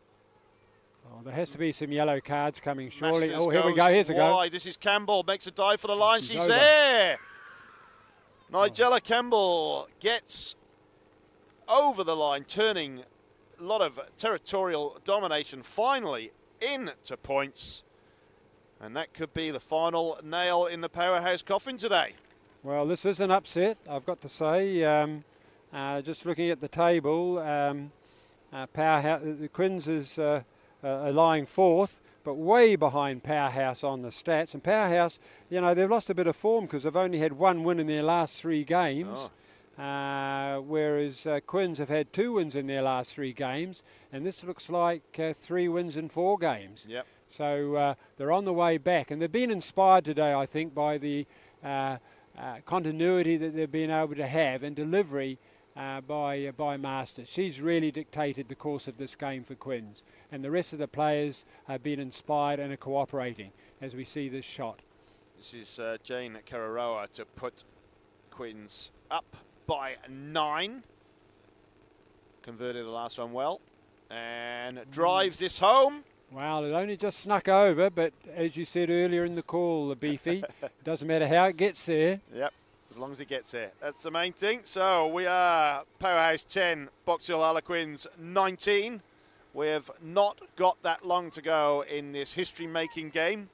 Speaker 2: Oh, there has to be some yellow cards coming, surely.
Speaker 1: Masters
Speaker 2: Here we go. Here's a go.
Speaker 1: This is Campbell. Makes a dive for the line. She's
Speaker 2: over.
Speaker 1: there. Nigella Campbell gets over the line, turning a lot of territorial domination finally into points. And that could be the final nail in the Powerhouse coffin today.
Speaker 2: Well, this is an upset, I've got to say. Just looking at the table, Powerhouse, the Quins is lying fourth, but way behind Powerhouse on the stats. And Powerhouse, you know, they've lost a bit of form because they've only had 1 win in their last 3 games. Whereas Quins have had 2 wins in their last 3 games, and this looks like 3 wins in 4 games.
Speaker 1: Yep.
Speaker 2: So they're on the way back, and they've been inspired today, I think, by the continuity that they've been able to have and delivery by Masters. She's really dictated the course of this game for Quins, and the rest of the players have been inspired and are cooperating as we see this shot.
Speaker 1: This is Jane Kararoa to put Quins up by 9. Converted the last one well. And drives this home.
Speaker 2: Well, it only just snuck over, but as you said earlier in the call, the Beefy, doesn't matter how it gets there.
Speaker 1: Yep, as long as it gets there. That's the main thing. So we are Powerhouse 10, Box Hill Harlequins 19. We have not got that long to go in this history-making game.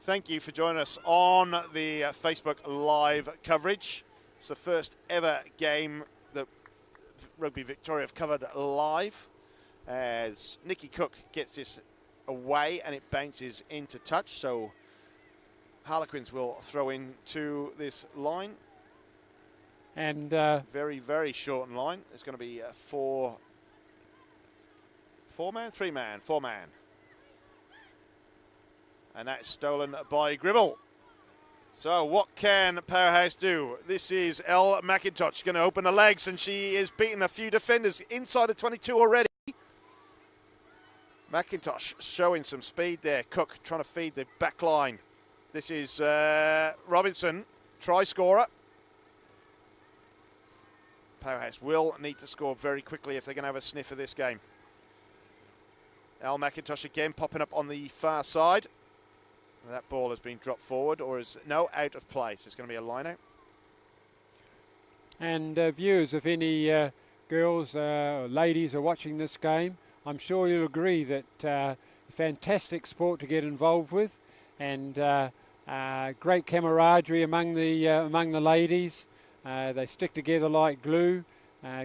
Speaker 1: Thank you for joining us on the Facebook Live coverage. It's the first ever game that Rugby Victoria have covered live, as Nikki Cook gets this away and it bounces into touch. So Harlequins will throw in to this line.
Speaker 2: And
Speaker 1: very, very short line. It's going to be a three man. And that's stolen by Gribble. So what can Powerhouse do? This is Elle McIntosh going to open the legs, and she is beating a few defenders inside the 22 already. McIntosh showing some speed there. Cook trying to feed the back line. This is Robinson, try scorer. Powerhouse will need to score very quickly if they're going to have a sniff of this game. Elle McIntosh again popping up on the far side. That ball has been dropped forward, or is out of place. It's going to be a line out.
Speaker 2: And viewers, if any girls or ladies are watching this game, I'm sure you'll agree that fantastic sport to get involved with, and great camaraderie among the ladies. They stick together like glue.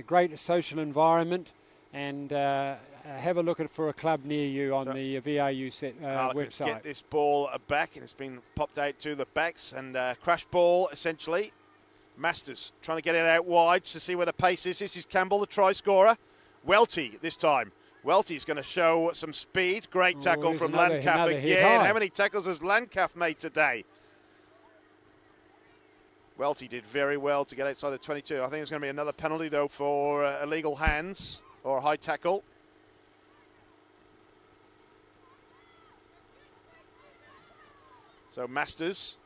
Speaker 2: Great social environment, and have a look at for a club near you on the VRU website.
Speaker 1: Get this ball back, and it's been popped out to the backs, and crash ball essentially. Masters trying to get it out wide to see where the pace is. This is Campbell, the try scorer. Welty this time. Welty's going to show some speed. Great tackle from Landcalf again. How many tackles has Landcalf made today? Welty did very well to get outside the 22. I think it's going to be another penalty, though, for illegal hands or a high tackle. So Masters,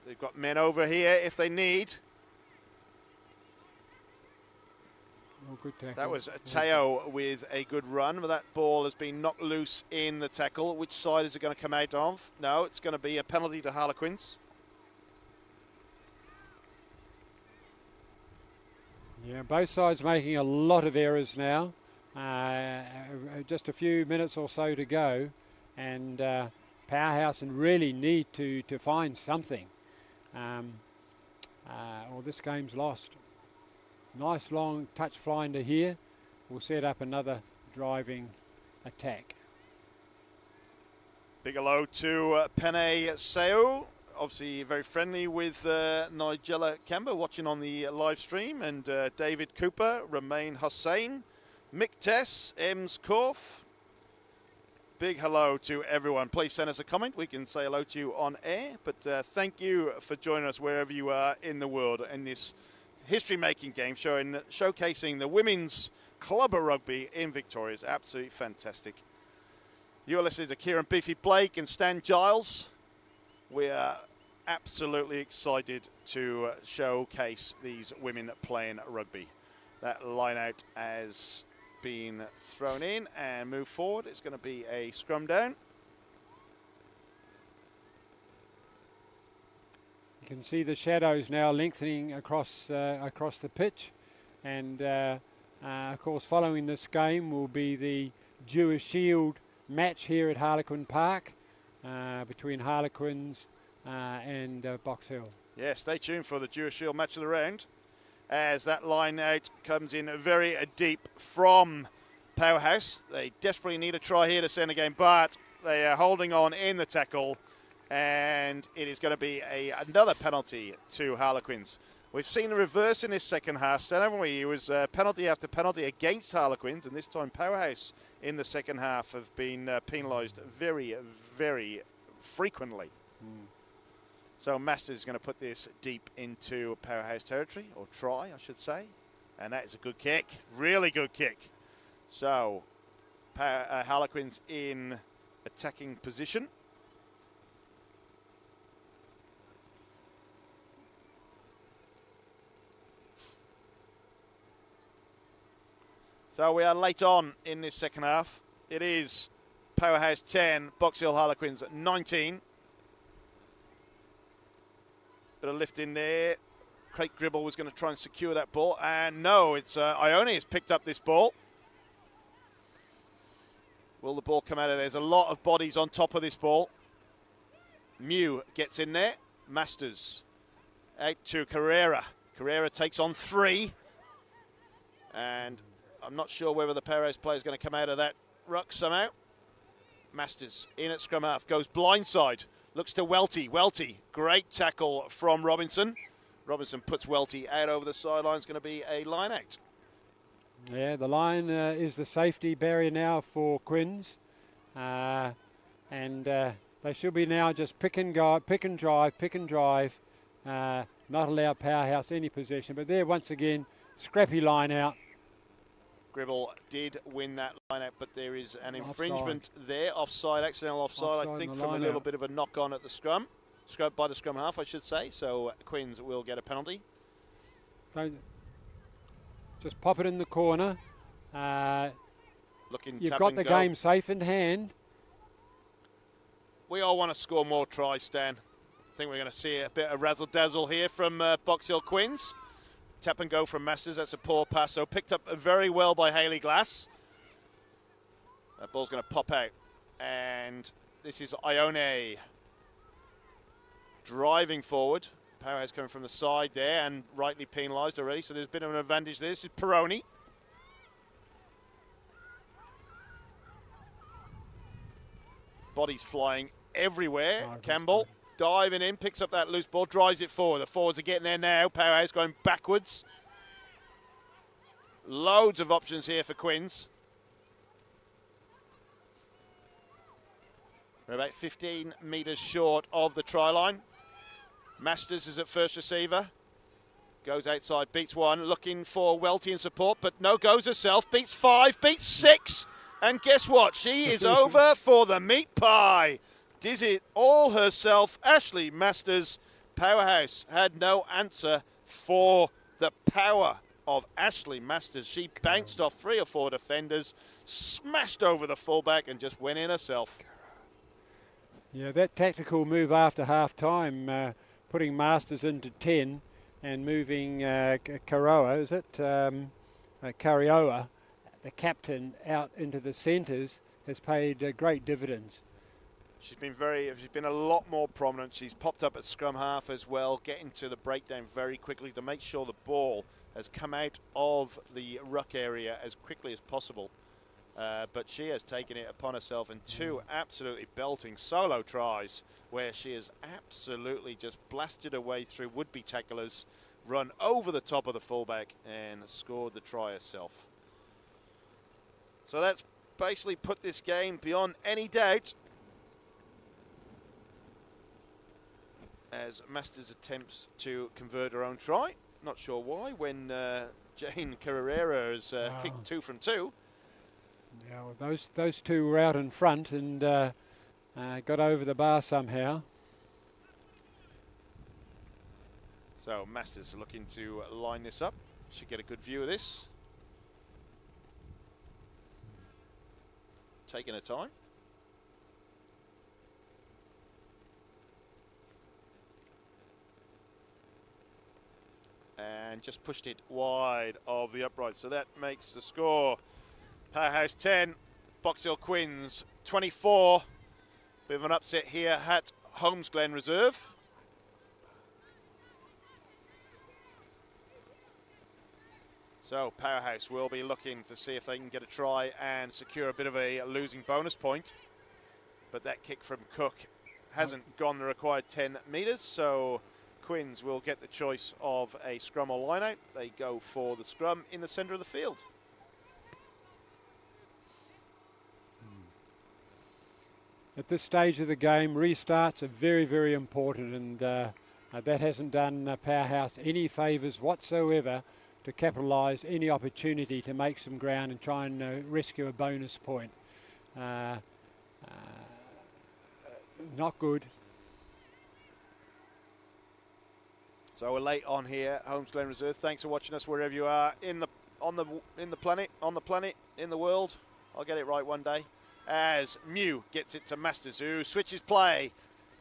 Speaker 1: they've got men over here if they need.
Speaker 2: Oh, good tackle.
Speaker 1: That was Teo with a good run, but that ball has been knocked loose in the tackle. Which side is it going to come out of? No, it's going to be a penalty to Harlequins.
Speaker 2: Yeah, both sides making a lot of errors now. Just a few minutes or so to go, and Powerhouse and really need to find something, or this game's lost. Nice long touch finder here will set up another driving attack.
Speaker 1: Big hello to Pene Seo, obviously very friendly with Nigella Kemba watching on the live stream, and David Cooper, Romain Hussein, Mick Tess, Ems Korf. Big hello to everyone. Please send us a comment. We can say hello to you on air, but thank you for joining us wherever you are in the world in this history-making game, showcasing the women's club of rugby in Victoria. Is absolutely fantastic. You're listening to Kieran Beefy Blake and Stan Giles. We are absolutely excited to showcase these women playing rugby. That line out has been thrown in and moved forward. It's going to be a scrum down.
Speaker 2: You can see the shadows now lengthening across the pitch, and of course following this game will be the Jewish Shield match here at Harlequin Park between Harlequins and Box Hill.
Speaker 1: Yeah, stay tuned for the Jewish Shield match of the round, as that line out comes in very deep from Powerhouse. They desperately need a try here to send a game, but they are holding on in the tackle, and it is going to be another penalty to Harlequins. We've seen the reverse in this second half, Stan, haven't we? It was penalty after penalty against Harlequins, and this time Powerhouse in the second half have been penalised very, very frequently. So Masters is going to put this deep into Powerhouse territory, or try, I should say. And that is a good kick, really good kick. So Harlequins in attacking position. So we are late on in this second half. It is Powerhouse 10, Box Hill Harlequins 19. Bit of lift in there. Craig Gribble was going to try and secure that ball. And no, it's Ione has picked up this ball. Will the ball come out of there? There's a lot of bodies on top of this ball. Mew gets in there. Masters out to Carrera. Carrera takes on 3. And I'm not sure whether the Powerhouse player is going to come out of that ruck somehow. Masters in at scrum half. Goes blindside. Looks to Welty. Welty, great tackle from Robinson. Robinson puts Welty out over the sideline. It's going to be a line out.
Speaker 2: Yeah, the line is the safety barrier now for Quins. And they should be now just pick and drive, not allow Powerhouse any possession. But there, once again, scrappy line out.
Speaker 1: Gribble did win that line out, but there is an infringement there. Offside, accidental offside I think, from a little bit of a knock on at the scrum. By the scrum half, I should say. So Quins will get a penalty.
Speaker 2: So just pop it in the corner. You've got the game safe in hand.
Speaker 1: We all want to score more tries, Stan. I think we're going to see a bit of razzle-dazzle here from Box Hill Quins. Tap and go from Masters. That's a poor pass. So picked up very well by Hayley Glass. That ball's going to pop out. And this is Ione driving forward. Powerhouse coming from the side there and rightly penalised already. So there's a bit of an advantage there. This is Peroni. Bodies flying everywhere. Campbell diving in, picks up that loose ball, drives it forward. The forwards are getting there now. Powerhouse going backwards. Loads of options here for Quins. We're about 15 metres short of the try line. Masters is at first receiver. Goes outside, beats 1, looking for Welty in support, but no, goes herself, beats 5, beats 6. And guess what? She is over for the meat pie. Did it all herself. Ashley Masters. Powerhouse had no answer for the power of Ashley Masters. She bounced off 3 or 4 defenders, smashed over the fullback and just went in herself.
Speaker 2: Yeah, that tactical move after half-time, putting Masters into 10 and moving Karioa, the captain, out into the centres, has paid great dividends.
Speaker 1: She's been a lot more prominent. She's popped up at scrum half as well, getting to the breakdown very quickly to make sure the ball has come out of the ruck area as quickly as possible. But she has taken it upon herself in 2 absolutely belting solo tries where she has absolutely just blasted her way through would-be tacklers, run over the top of the fullback and scored the try herself. So that's basically put this game beyond any doubt as Masters attempts to convert her own try. Not sure why when Jane Carrera has kicked 2 from 2.
Speaker 2: Yeah, well, those 2 were out in front and got over the bar somehow.
Speaker 1: So Masters looking to line this up. Should get a good view of this. Taking her time. And just pushed it wide of the upright. So that makes the score Powerhouse 10, Box Hill Quins 24. Bit of an upset here at Holmes Glen Reserve. So Powerhouse will be looking to see if they can get a try and secure a bit of a losing bonus point. But that kick from Cook hasn't gone the required 10 metres, so Quins will get the choice of a scrum or line out. They go for the scrum in the centre of the field.
Speaker 2: At this stage of the game, restarts are very, very important, and that hasn't done Powerhouse any favours whatsoever to capitalise any opportunity to make some ground and try and rescue a bonus point. Not good.
Speaker 1: So we're late on here, Holmes Glen Reserve. Thanks for watching us wherever you are in the on the world. I'll get it right one day. As Mew gets it to Masters, who switches play.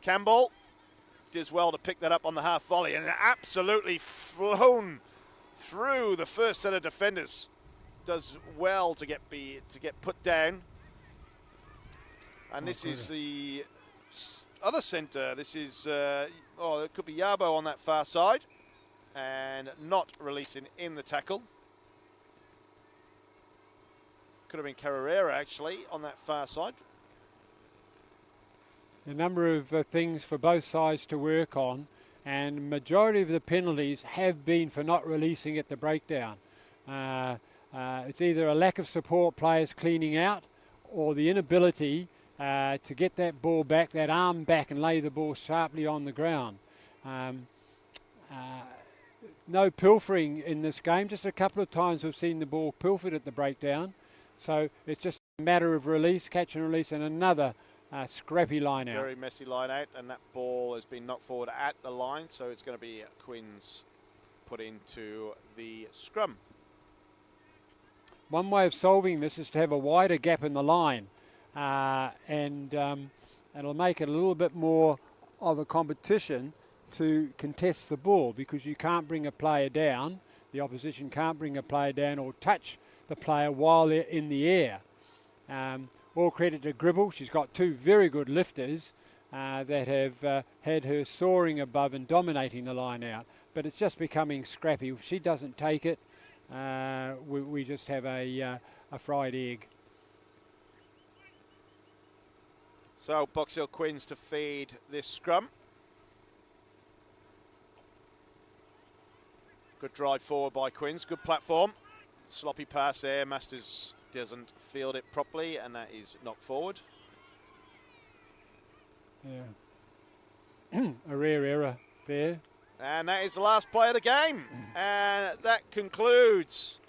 Speaker 1: Campbell does well to pick that up on the half volley, and absolutely flown through the first set of defenders. Does well to get put down. And this is the other centre. This is it could be Yabo on that far side, and not releasing in the tackle. Could have been Carrera actually on that far side.
Speaker 2: A number of things for both sides to work on, and majority of the penalties have been for not releasing at the breakdown. It's either a lack of support, players cleaning out, or the inability to get that ball back, that arm back, and lay the ball sharply on the ground. No pilfering in this game. Just a couple of times we've seen the ball pilfered at the breakdown. So it's just a matter of release, catch and release, and another scrappy line out.
Speaker 1: Very messy line out, and that ball has been knocked forward at the line, so it's going to be Quins put into the scrum.
Speaker 2: One way of solving this is to have a wider gap in the line, and it'll make it a little bit more of a competition to contest the ball, because you can't bring a player down, the opposition can't bring a player down or touch the player while they're in the air. All credit to Gribble. She's got two very good lifters that have had her soaring above and dominating the line out, but it's just becoming scrappy. If she doesn't take it, we just have a fried egg.
Speaker 1: So Box Hill Quins to feed this scrum. Good drive forward by Quins, good platform. Sloppy pass there, Masters doesn't field it properly, and that is knocked forward.
Speaker 2: Yeah. A rare error there.
Speaker 1: And that is the last play of the game. And that concludes